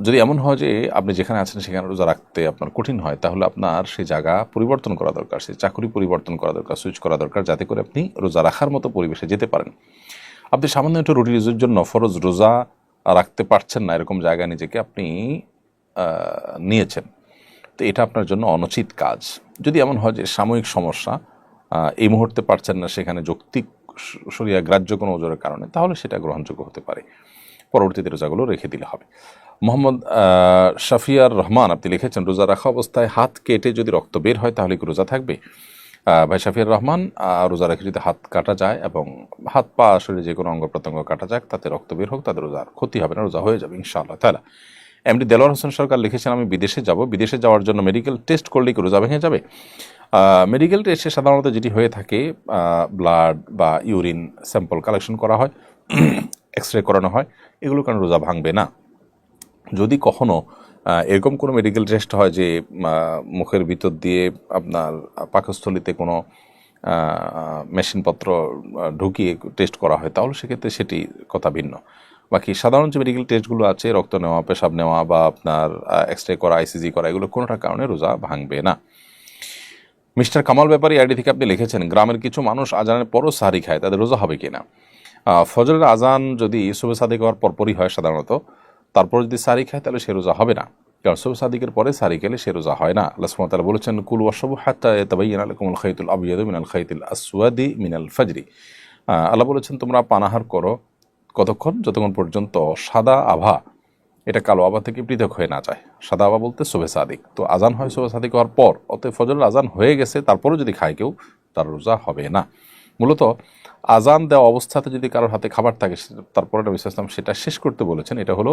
যদি এমন হয় যে আপনি যেখানে আছেন সেখানে রোজা রাখতে আপনার কঠিন হয়, তাহলে আপনার সেই জায়গা পরিবর্তন করা দরকার, সেই চাকরি পরিবর্তন করা দরকার, সুইচ করা দরকার, যাতে করে আপনি রোজা রাখার মতো পরিবেশে যেতে পারেন। আপনি সামান্য একটু রুটি রোজের জন্য ফরজ রোজা রাখতে পারছেন না, এরকম জায়গায় নিজেকে আপনি নিয়েছেন, তো এটা আপনার জন্য অনুচিত কাজ। যদি এমন হয় যে সাময়িক সমস্যা, এই মুহূর্তে পারছেন না, সেখানে যৌক্তিক শরিয়া গ্রাহ্য কোনো ওজোরের কারণে, তাহলে সেটা গ্রহণযোগ্য হতে পারে, পরবর্তীতে রোজাগুলো রেখে দিলে হবে। মোহাম্মদ শাফিয়ার রহমান আপনি লিখেছেন, রোজা রাখা অবস্থায় হাত কেটে যদি রক্ত বের হয় তাহলে কি রোজা থাকবে? ভাই শাফিয়ার রহমান, রোজা রেখে যদি হাত কাটা যায় এবং হাত পা শরীরে যে কোনো অঙ্গ প্রত্যঙ্গ কাটা যাক, তাতে রক্ত বের হোক, তাদের রোজার ক্ষতি হবে না, রোজা হয়ে যাবে ইনশাআল্লাহ তাআলা। এমডি দেলোয়ার হোসেন সরকার লিখেছেন, আমি বিদেশে যাব, বিদেশে যাওয়ার জন্য মেডিকেল টেস্ট করলেই কি রোজা ভেঙে যাবে? মেডিকেল টেস্টে সাধারণত যেটি হয়ে থাকে, ব্লাড বা ইউরিন স্যাম্পল কালেকশন করা হয়, এক্স রে করানো হয়, এগুলো কারণে রোজা ভাঙবে না। যদি কখনো এরকম কোনো মেডিকেল টেস্ট হয় যে মুখের ভিতর দিয়ে আপনার পাকস্থলিতে কোনো মেশিনপত্র ঢুকিয়ে টেস্ট করা হয়, তাহলে সেক্ষেত্রে সেটি কথা ভিন্ন। বাকি সাধারণ যে মেডিকেল টেস্টগুলো আছে, রক্ত নেওয়া, পেশাব নেওয়া বা আপনার এক্স রে করা, আইসিজি করা, এগুলো কোনোটার কারণে রোজা ভাঙবে না। মিস্টার কামাল ব্যাপারী আইডি থেকে আপনি লিখেছেন, গ্রামের কিছু মানুষ আজানের পরও সাহারি খায়, তাদের রোজা হবে কিনা? ফজরের আজান যদি সুবহ সাদিক হওয়ার পরপরই হয় সাধারণত, তারপর যদি সাহারি খায় তাহলে সে রোজা হবে না, কারণ শবে সাদিকের পরে সারি খেলে সে রোজা হয় না। আল্লাহ সুবহানাহু ওয়া তাআলা বলেছেন, কুলু ওয়াশরাবু হাত্তা ইয়াতাবাyyানা লাকুমুল খাইতুল আবয়াদু মিনাল খাইতিল আসওয়াদি মিনাল ফাজরি। আল্লাহ বলেছেন তোমরা পানাহার করো কতক্ষণ, যতক্ষণ পর্যন্ত সাদা আভা এটা কালো আভা থেকে পৃথক হয়ে না যায়। সাদা আভা বলতে শবে সাদিক, তো আজান হয় শবে সাদিক হওয়ার পর, অতএব ফজরের আজান হয়ে গেছে তারপরেও যদি খায় কেউ, তার রোজা হবে না। মূলত আজান দেওয়া অবস্থাতে যদি কারোর হাতে খাবার থাকে, তারপরে নবী সাল্লাল্লাহু আলাইহি ওয়াসাল্লাম সেটা শেষ করতে বলেছেন। এটা হলো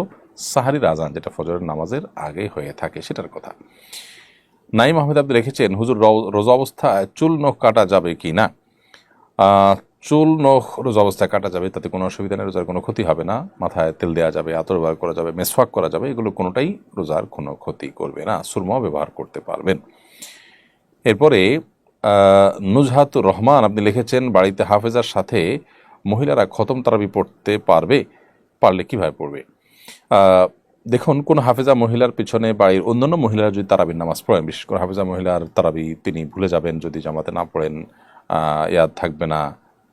সাহারির আজান, যেটা ফজরের নামাজের আগে হয়ে থাকে, সেটার কথা। নাইম আহমেদ আপনি লিখেছেন, হুজুর রোজা অবস্থায় চুল নখ কাটা যাবে কি না? চুল নখ রোজা অবস্থায় কাটা যাবে, তাতে কোনো অসুবিধা নেই, রোজার কোনো ক্ষতি হবে না। মাথায় তেল দেওয়া যাবে, আতর ব্যবহার করা যাবে, মেসওয়াক করা যাবে, এগুলো কোনোটাই রোজার কোনো ক্ষতি করবে না। সুরমাও ব্যবহার করতে পারবেন। এরপরে নুজহাতুর রহমান আপনি লিখেছেন, বাড়িতে হাফেজার সাথে মহিলারা খতম তারাবি পড়তে পারবে? পারলে কীভাবে পড়বে? দেখুন, কোন হাফেজা মহিলার পিছনে বাড়ির অন্যান্য মহিলারা যদি তারাবির নামাজ পড়েন, বিশেষ করে হাফেজা মহিলার তারাবি তিনি ভুলে যাবেন, যদি জামাতে না পড়েন, ইয়াদ থাকবে না,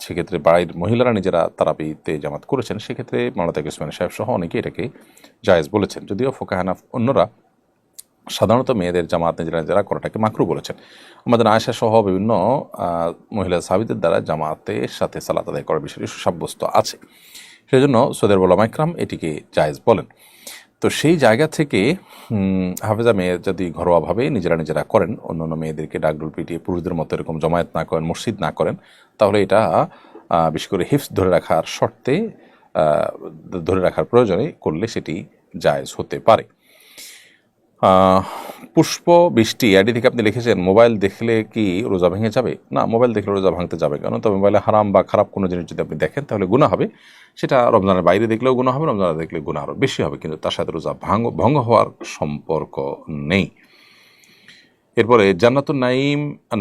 সেক্ষেত্রে বাড়ির মহিলারা নিজেরা তারাবিতে জামাত করেছেন, সেক্ষেত্রে মাওলানা তাকি উসমানী সাহেব সহ অনেকে এটাকে জায়েজ বলেছেন। যদিও ফোকাহানা অন্যরা সাধারণত মেয়েদের জামাত নিজেরা করাটাকে মাকরু বলেছেন। আমাদের আয়েশা সহ বিভিন্ন মহিলা সাহাবীদের দ্বারা জামাতের সাথে সালাত আদায় করার বিষয়টি সুসাব্যস্ত আছে, সেজন্য সৌদের উলামা ইকরাম এটিকে জায়েজ বলেন। তো সেই জায়গা থেকে হাফেজা মেয়ে যদি ঘরোয়াভাবে নিজেরা করেন, অন্যান্য মেয়েদেরকে ডাকডোল পিটিয়ে পুরুষদের মতো এরকম জমায়েত না করেন, মসজিদ না করেন, তাহলে এটা বিশেষ করে হিফজ ধরে রাখার শর্তে, ধরে রাখার প্রয়োজনে করলে সেটি জায়েজ হতে পারে। পুষ্প বৃষ্টি আইডি থেকে আপনি লিখেছেন, মোবাইল দেখলে কি রোজা ভেঙে যাবে? না, মোবাইল দেখলে রোজা ভাঙতে যাবে কেন? তবে মোবাইলে হারাম বা খারাপ কোনো জিনিস যদি আপনি দেখেন তাহলে গুনাহ হবে। সেটা রমজানের বাইরে দেখলেও গুনাহ হবে, রমজানে দেখলে গুনাহ আরও বেশি হবে, কিন্তু তার সাথে রোজা ভঙ্গ হওয়ার সম্পর্ক নেই। এরপরে জান্নাতুন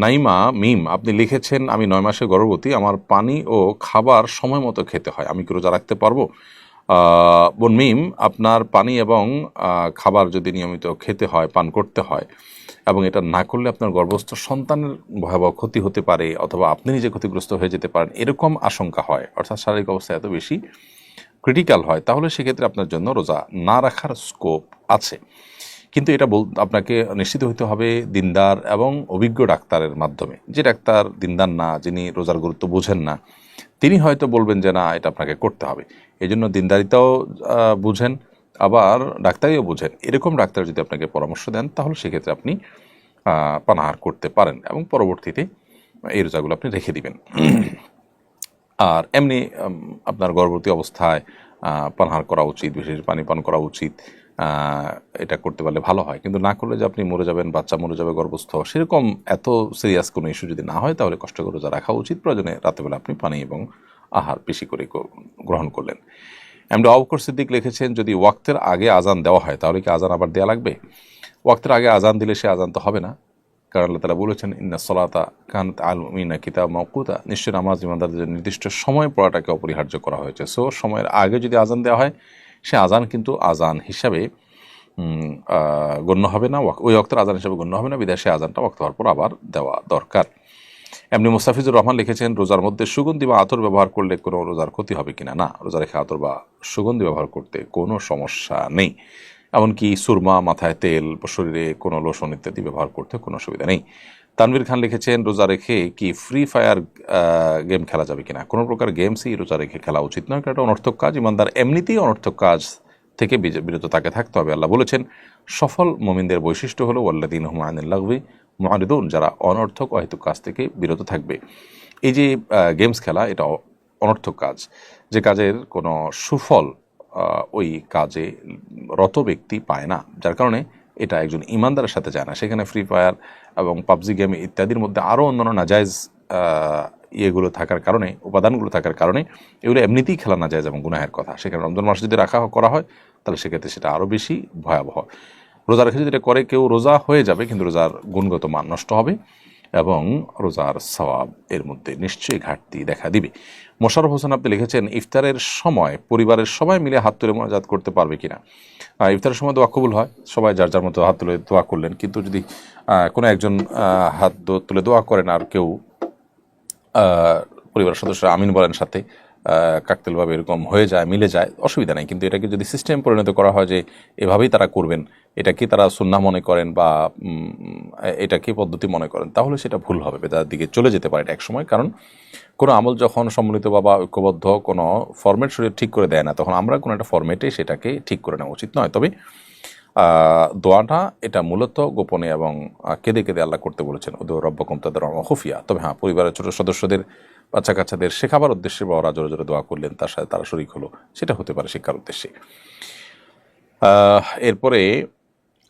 নাইমা মিম আপনি লিখেছেন, আমি 9 মাসে গর্ভবতী, আমার পানি ও খাবার সময় মতো খেতে হয়, আমি কি রোজা রাখতে পারবো? বোন মিম, আপনার পানি এবং খাবার যদি নিয়মিত খেতে হয়, পান করতে হয়, এবং এটা না করলে আপনার গর্ভস্থ সন্তানের ভয়াবহ ক্ষতি হতে পারে, অথবা আপনি নিজে ক্ষতিগ্রস্ত হয়ে যেতে পারেন, এরকম আশঙ্কা হয়, অর্থাৎ শারীরিক অবস্থা এত বেশি ক্রিটিক্যাল হয়, তাহলে সেক্ষেত্রে আপনার জন্য রোজা না রাখার স্কোপ আছে। কিন্তু এটা আপনাকে নিশ্চিত হতে হবে দিনদার এবং অভিজ্ঞ ডাক্তারের মাধ্যমে। যে ডাক্তার দিনদার না, যিনি রোজার গুরুত্ব বুঝেন না, তিনি হয়তো বলবেন যে না, এটা আপনাকে করতে হবে। এই জন্য দিনদারিতাও বুঝেন, আবার ডাক্তারিও বুঝেন, এরকম ডাক্তার যদি আপনাকে পরামর্শ দেন, তাহলে সেক্ষেত্রে আপনি পানাহার করতে পারেন এবং পরবর্তীতে এই রোজাগুলো আপনি রেখে দিবেন। আর এমনি আপনার গর্ভবতী অবস্থায় পানাহার করা উচিত, বিশেষ পানি পান করা উচিত, এটা করতে পারলে ভালো হয়। কিন্তু না করলে যে আপনি মরে যাবেন, বাচ্চা মরে যাবে গর্ভস্থ, সেরকম এত সিরিয়াস কোনো ইস্যু যদি না হয়, তাহলে কষ্ট করে রোজা রাখা উচিত। প্রয়োজনে রাতেবেলা আপনি পানি এবং আহার বেশি করে গ্রহণ করলেন। এমনি আবু বকর সিদ্দিক লিখেছেন, যদি ওয়াক্তের আগে আজান দেওয়া হয় তাহলে কি আজান আবার দেওয়া লাগবে? ওয়াক্তের আগে আজান দিলে সে আজান তো হবে না, কারণ আল্লাহ তাআলা বলেছেন, ইন্না সলাতা কানাত আলাল মুমিনিনা কিতাবাম মাওকুতা, নিশ্চয় নামাজ ইমানদারদের নির্দিষ্ট সময় পড়াটাকে অপরিহার্য করা হয়েছে। সো সময়ের আগে যদি আজান দেওয়া হয়, সে আজান কিন্তু আজান হিসাবে গণ্য হবে না, ওই ওয়াক্তের আজান হিসাবে গণ্য হবে না, বিধায় সে আজানটা ওয়াক্ত হওয়ার পর আবার দেওয়া দরকার। এমনি মুস্তাফিজুর রহমান লিখেছেন, রোজার মধ্যে সুগন্ধি বা আতর ব্যবহার করলে কোনো রোজার ক্ষতি হবে কিনা? না, রোজা রেখে আতর বা সুগন্ধি ব্যবহার করতে কোনো সমস্যা নেই। এমনকি সুরমা, মাথায় তেল, শরীরে কোনো লোশন ইত্যাদি ব্যবহার করতে কোনো অসুবিধা নেই। তানভীর খান লিখেছেন, রোজা রেখে কি ফ্রি ফায়ার গেম খেলা যাবে কিনা? কোনো প্রকার গেমসই রোজা রেখে খেলা উচিত নয়, কারণ এটা অনর্থক কাজ। ইমানদার এমনিতেই অনর্থক কাজ থেকে বিরত তাকে থাকতে হবে। আল্লাহ বলেছেন, সফল মুমিনদের বৈশিষ্ট্য হলো ওয়াল্লাযীনা হুম আনিল লাগবি মুআরিদুন, যারা অনর্থক অহেতুক কাজ থেকে বিরত থাকবে। এই যে গেমস খেলা, এটা অনর্থক কাজ, যে কাজের কোনো সুফল ওই কাজে রত ব্যক্তি পায় না, যার কারণে এটা একজন ইমানদারের সাথে যায় না। সেখানে ফ্রি ফায়ার এবং পাবজি গেম ইত্যাদির মধ্যে আরও অন্যান্য নাজায়েজ ইয়েগুলো থাকার কারণে, উপাদানগুলো থাকার কারণে এগুলো এমনিতেই খেলা নাজায়েজ এবং গুনাহের কথা। সেখানে রমজান মাস যদি করা হয়, তাহলে সেক্ষেত্রে সেটা আরও বেশি ভয়াবহ। রোজা রেখে যদি এটা করে কেউ, রোজা হয়ে যাবে, কিন্তু রোজার গুণগত মান নষ্ট হবে এবং রোজার সওয়াব এর মধ্যে নিশ্চয়ই ঘাটতি দেখা দিবে। মোশাররফ হোসেন আপনি লিখেছেন, ইফতারের সময় পরিবারের সবাই মিলে হাত তুলে মোনাজাত করতে পারবে কিনা? ইফতারের সময় দোয়া কবুল হয়, সবাই যার যার মতো হাত তুলে দোয়া করলেন, কিন্তু যদি কোনো একজন হাত তুলে দোয়া করেন আর কেউ পরিবারের সদস্যরা আমিন বলেন সাথে, কাকতালীয়ভাবে এরকম হয়ে যায়, মিলে যায়, অসুবিধা নেই। কিন্তু এটাকে যদি সিস্টেম পরিণত করা হয় যে এভাবেই তারা করবেন, এটাকে তারা সুন্নাহ মনে করেন বা এটাকে পদ্ধতি মনে করেন, তাহলে সেটা ভুল হবে, বেদাতের দিকে চলে যেতে পারে এটা একসময়। কারণ কোনো আমল যখন সম্মিলিত বা ঐক্যবদ্ধ কোনো ফরম্যাট শরীর ঠিক করে দেয় না, তখন আমরা কোনো একটা ফরম্যাটে সেটাকে ঠিক করে নেওয়া উচিত নয়। তবে দোয়াটা এটা মূলত গোপনে এবং কেঁদে কেঁদে আল্লাহ করতে বলেছেন, ওদের রব্বাকুম তাদের খুফিয়া। তবে হ্যাঁ, পরিবারের ছোট সদস্যদের, বাচ্চা কাচ্চাদের শেখাবার উদ্দেশ্যে বাবারা জোরে জোরে দোয়া করলেন, তার সাথে তারা শরীক হলো, সেটা হতে পারে শিক্ষার উদ্দেশ্যে। এরপরে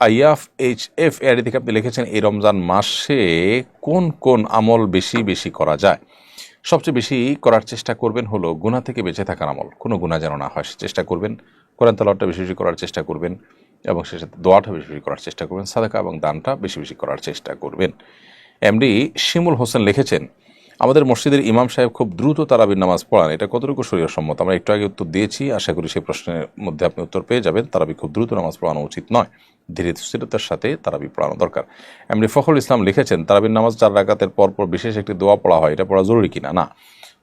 IFHF এআইডি থেকে আপনি লিখেছেন, এই রমজান মাসে কোন কোন আমল বেশি বেশি করা যায়? সবচেয়ে বেশি করার চেষ্টা করবেন হলো গুনাহ থেকে বেঁচে থাকার আমল, কোনো গুনাহ যেন না হয় চেষ্টা করবেন। কোরআন তেলাওয়াতটা বেশি বেশি করার চেষ্টা করবেন এবং সে সাথে দোয়াটা বেশি বেশি করার চেষ্টা করবেন, সাদাকা এবং দানটা বেশি বেশি করার চেষ্টা করবেন। এমডি শিমুল হোসেন লিখেছেন, আমাদের মসজিদের ইমাম সাহেব খুব দ্রুত তারাবির নামাজ পড়ান, এটা কতটুকু শরীয়ত সম্মত? আমরা একটু আগে উত্তর দিয়েছি, আশা করি সেই প্রশ্নের মধ্যে আপনি উত্তর পেয়ে যাবেন। তারাবি খুব দ্রুত নামাজ পড়ানো উচিত নয়, ধীরে স্থিরতার সাথে তারাবি পড়ানো দরকার। এমডি ফখরুল ইসলাম লিখেছেন, তারাবির নামাজ 4 রাকাতের পরপর বিশেষ একটি দোয়া পড়া হয়, এটা পড়া জরুরি কিনা? না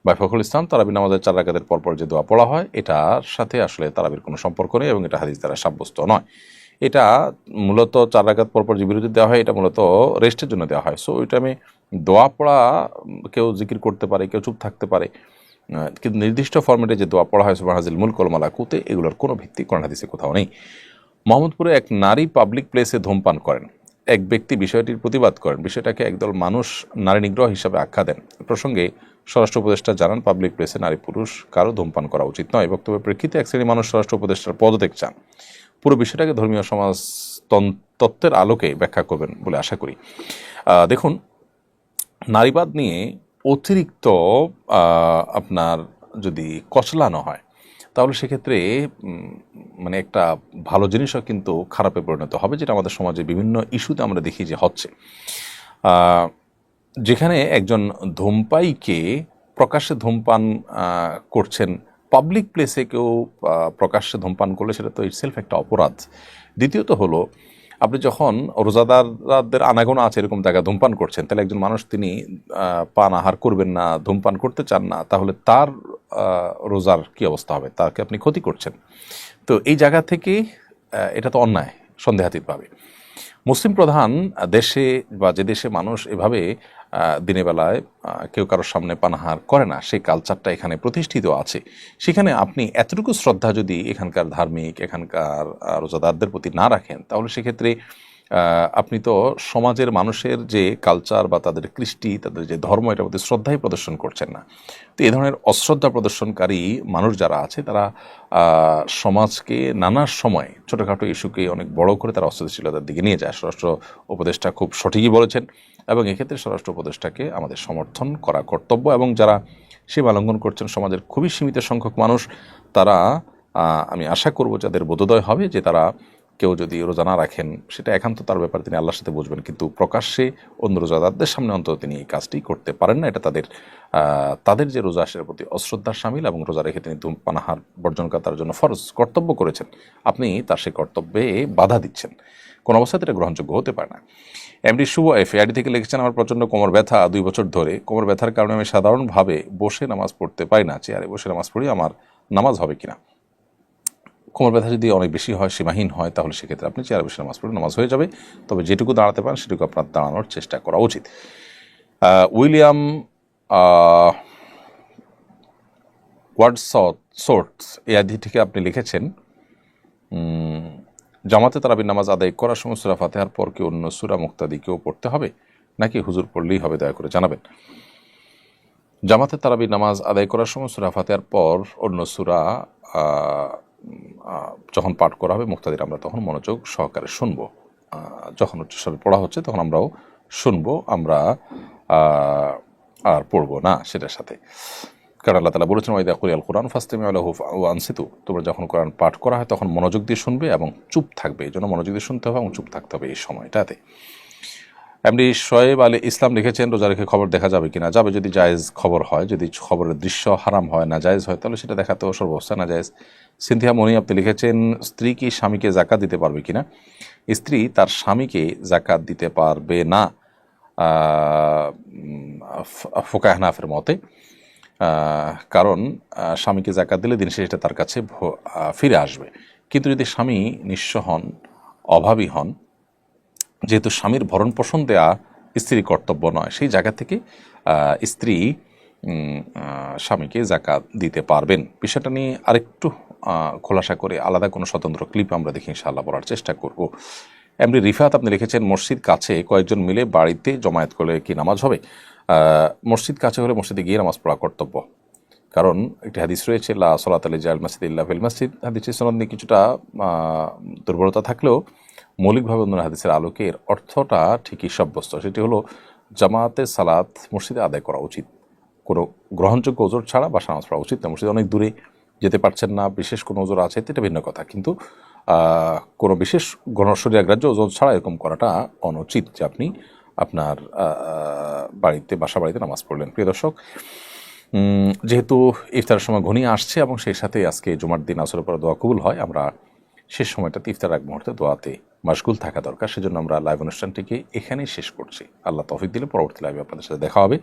ভাই ফখরুল ইসলাম, তারাবির নামাজের 4 রাকাতের পরপর যে দোয়া পড়া হয় এটার সাথে আসলে তারাবির কোনো সম্পর্ক নেই এবং এটা হাদিস দ্বারা সাব্যস্ত নয়। এটা মূলত 4 রাকাত পরপর যে বিরতি দেওয়া হয়, এটা মূলত রেস্টের জন্য দেওয়া হয়। সো ওইটা আমি দোয়া পড়া, কেউ জিকির করতে পারে, কেউ চুপ থাকতে পারে, কিন্তু নির্দিষ্ট ফরম্যাটে যে দোয়া পড়া হয় সুবহানাল মুলক ওয়াল মালাকুতে, এগুলোর কোনো ভিত্তি কোরআন হাদিসে কোথাও নেই। মোহাম্মদপুরে এক নারী পাবলিক প্লেসে ধূমপান করেন, এক ব্যক্তি বিষয়টির প্রতিবাদ করেন, বিষয়টাকে একদল মানুষ নারী নিগ্রহ হিসাবে আখ্যা দেন। প্রসঙ্গে স্বরাষ্ট্র উপদেষ্টা জানান, পাবলিক প্লেসে নারী পুরুষ কারো ধূমপান করা উচিত নয়। বক্তব্যের প্রেক্ষিতে এক শ্রেণীর মানুষ স্বরাষ্ট্র উপদেষ্টার পদত্যাগ চান। পুরো বিষয়টাকে ধর্মীয় সমাজ তত্ত্বের আলোকে ব্যাখ্যা করবেন বলে আশা করি। দেখুন, নারীবাদ নিয়ে অতিরিক্ত আপনার যদি কচলানো হয়, তাহলে সেক্ষেত্রে মানে একটা ভালো জিনিসও কিন্তু খারাপে পরিণত হবে, যেটা আমাদের সমাজে বিভিন্ন ইস্যুতে আমরা দেখি যে হচ্ছে। যেখানে একজন ধূমপায়ীকে প্রকাশ্যে ধূমপান করছেন, পাবলিক প্লেসে কেউ প্রকাশ্যে ধূমপান করলে সেটা তো ইটসেলফ একটা অপরাধ। দ্বিতীয়ত হলো, আপনি যখন রোজাদারদের আনাগোনা আছে এরকম জায়গায় ধূমপান করছেন, তাহলে একজন মানুষ তিনি পান আহার করবেন না, ধূমপান করতে চান না, তাহলে তার রোজার কি অবস্থা হবে? তাকে আপনি ক্ষতি করছেন। তো এই জায়গা থেকে এটা তো অন্যায় সন্দেহাতীতভাবে। মুসলিম প্রধান দেশে বা যে দেশে মানুষ এভাবে দিনের বেলায় কেউ কারোর সামনে পানাহার করে না, সেই কালচারটা এখানে প্রতিষ্ঠিত আছে, সেখানে আপনি এতটুকু শ্রদ্ধা যদি এখানকার ধার্মিক, এখানকার রোজাদারদের প্রতি না রাখেন, তাহলে সেক্ষেত্রে আপনি তো সমাজের মানুষের যে কালচার বা তাদের কৃষ্টি, তাদের যে ধর্ম, এটার প্রতি শ্রদ্ধাই প্রদর্শন করছেন না। তো এই ধরনের অশ্রদ্ধা প্রদর্শনকারী মানুষ যারা আছে, তারা সমাজকে নানা সময় ছোটোখাটো ইস্যুকে অনেক বড় করে তারা অস্থিতিশীলতার দিকে নিয়ে যায়। স্বরাষ্ট্র উপদেষ্টা খুব সঠিকই বলেছেন এবং এক্ষেত্রে স্বরাষ্ট্র উপদেষ্টাকে আমাদের সমর্থন করা কর্তব্য। এবং যারা সীমা লঙ্ঘন করছেন, সমাজের খুবই সীমিত সংখ্যক মানুষ, তারা আমি আশা করব যাদের বোধোদয় হবে যে তারা কেউ যদি রোজা না রাখেন, সেটা একান্ত তার ব্যাপার, তিনি আল্লাহর সাথে বুঝবেন, কিন্তু প্রকাশ্যে অন্য রোজাদারদের সামনে অন্তত তিনি এই কাজটি করতে পারেন না। এটা তাদের যে রোজা, সেটার প্রতি অশ্রদ্ধার শামিল এবং রোজা রেখে তিনি পানাহার বর্জন করা তার জন্য ফরজ কর্তব্য করেছেন, আপনি তার সেই কর্তব্যে বাধা দিচ্ছেন, কোন অবস্থাতে এটা গ্রহণযোগ্য হতে পারে না। এমডি শুভ এফআইডি থেকে লিখেছেন, আমার প্রচণ্ড কোমর ব্যথা 2 বছর ধরে। কোমর ব্যথার কারণে আমি সাধারণভাবে বসে নামাজ পড়তে পারি না, চেয়ারে বসে নামাজ পড়ি, আমার নামাজ হবে কিনা? কোমর ব্যথা যদি অনেক বেশি হয়, সীমাহীন হয়, তাহলে সেক্ষেত্রে আপনি চেয়ারে বসে নামাজ পড়লে নামাজ হয়ে যাবে। তবে যেটুকু দাঁড়াতে পারেন সেটুকু আপনার দাঁড়ানোর চেষ্টা করা উচিত। উইলিয়াম ওয়ার্ডসওয়ার্থ এই আদি থেকে আপনি লিখেছেন, জামাতে তারাবির নামাজ আদায় করার সময় সূরা ফাতিহার পর কি অন্য সূরা মুক্তাদি কেউ পড়তে হবে নাকি হুজুর পড়লেই হবে? দয়া করে জানাবেন। জামাতে তারাবির নামাজ আদায় করার সময় সূরা ফাতিহার পর অন্য সূরা যখন পাঠ করা হবে মুক্তাদির, আমরা তখন মনোযোগ সহকারে শুনবো। যখন উচ্চস্বরে পড়া হচ্ছে তখন আমরাও শুনবো, আমরা আর পড়বো না সেটার সাথে। কারণ আল্লাহ তাআলা বলেছেন, ওয়াইদা কুরিয়াল কুরআন ফাসতামিউ লাহু ওয়া আনসিতু, তোমরা যখন কোরআন পাঠ করা হয় তখন মনোযোগ দিয়ে শুনবে এবং চুপ থাকবে। এই জন্য মনোযোগ দিয়ে শুনতে হবে এবং চুপ থাকতে হবে এই সময়টাতে। এমডি শোয়েব আলী ইসলাম লিখেছেন, রোজা রেখে খবর দেখা যাবে কিনা? যাবে, যদি জায়েজ খবর হয়, যদি খবরের দৃশ্য হারাম হয়, না জায়েজ হয়, তাহলে সেটা দেখাতেও সর্বাবস্থা না জায়েজ। সিনথিয়া মনি আপনি লিখেছেন, স্ত্রী কি স্বামীকে যাকাত দিতে পারবে কিনা? স্ত্রী তার স্বামীকে যাকাত দিতে পারবে না ফুকাহ হানাফের মতে। কারণ স্বামীকে জাকাত দিলে দিন শেষে তার কাছে ফিরে আসবে। কিন্তু যদি স্বামী নিঃস্ব হন, অভাবী হন, যেহেতু স্বামীর ভরণ পোষণ দেয়া স্ত্রীর কর্তব্য নয়, সেই জায়গা থেকে স্ত্রী স্বামীকে জাকাত দিতে পারবেন। বিষয়টা নিয়ে আরেকটু খোলাসা করে আলাদা কোনো স্বতন্ত্র ক্লিপ আমরা দেখি ইনশাআল্লাহ বলার চেষ্টা করব। এমনি রিফাত আপনি লিখেছেন, মসজিদ কাছে কয়েকজন মিলে বাড়িতে জমায়েত করলে কি নামাজ হবে? মসজিদ কাছে হলে মসজিদে গিয়ে নামাজ পড়া কর্তব্য। কারণ একটি হাদিস রয়েছে, লা সলাত আলি জাল মসজিদ ইল্লা ফিল মসজিদ। হাদিসের সনদ নিয়ে কিছুটা দুর্বলতা থাকলেও মৌলিকভাবে অন্য হাদিসের আলোকে এর অর্থটা ঠিকই সাব্যস্ত। সেটি হলো জামাতের সালাত মসজিদে আদায় করা উচিত, কোনো গ্রহণযোগ্য ওজোর ছাড়া বাসা নামাজ পড়া উচিত না। মসজিদে অনেক দূরে যেতে পারছেন না, বিশেষ কোনো ওজোর আছে, এটা ভিন্ন কথা, কিন্তু কোনো বিশেষ গণশরীয়াগ্রাহ্য ওজোর ছাড়া এরকম করাটা অনুচিত যে আপনি আপনার বাড়িতে বাসা বাড়িতে নামাজ পড়লেন। প্রিয় দর্শক, যেহেতু ইফতারের সময় ঘনিয়ে আসছে এবং সেই সাথে আজকে জুমার দিন আসরের পরে দোয়া কবুল হয়, আমরা শেষ সময়টাতে ইফতার এক মুহূর্তে দোয়াতে মাশগুল থাকা দরকার। সেজন্য আমরা লাইভ অনুষ্ঠানটিকে এখানেই শেষ করছি। আল্লাহ তৌফিক দিলে পরবর্তী লাইভে আপনাদের সাথে দেখা হবে।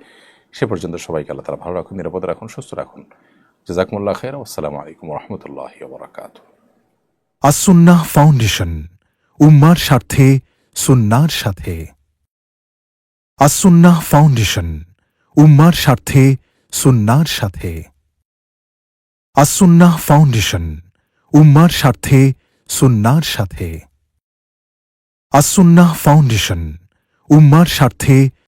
সে পর্যন্ত সবাইকে আল্লাহ তাআলা ভালো রাখুন, নিরাপদে রাখুন, সুস্থ রাখুন। জাযাকুমুল্লাহ খাইরা। আসসালামু আলাইকুম ওয়া রাহমাতুল্লাহি ওয়া বারাকাতুহু। আসুন্নাহ ফাউন্ডেশন, উম্মার স্বার্থে সুন্নাহর সাথে। আসুন্নাহ ফাউন্ডেশন, উম্মার স্বার্থে সুন্নাহর সাথে। আসুন্নাহ ফাউন্ডেশন, উম্মার স্বার্থে সুন্নাহর সাথে। আসুন্নাহ ফাউন্ডেশন, উম্মার স্বার্থে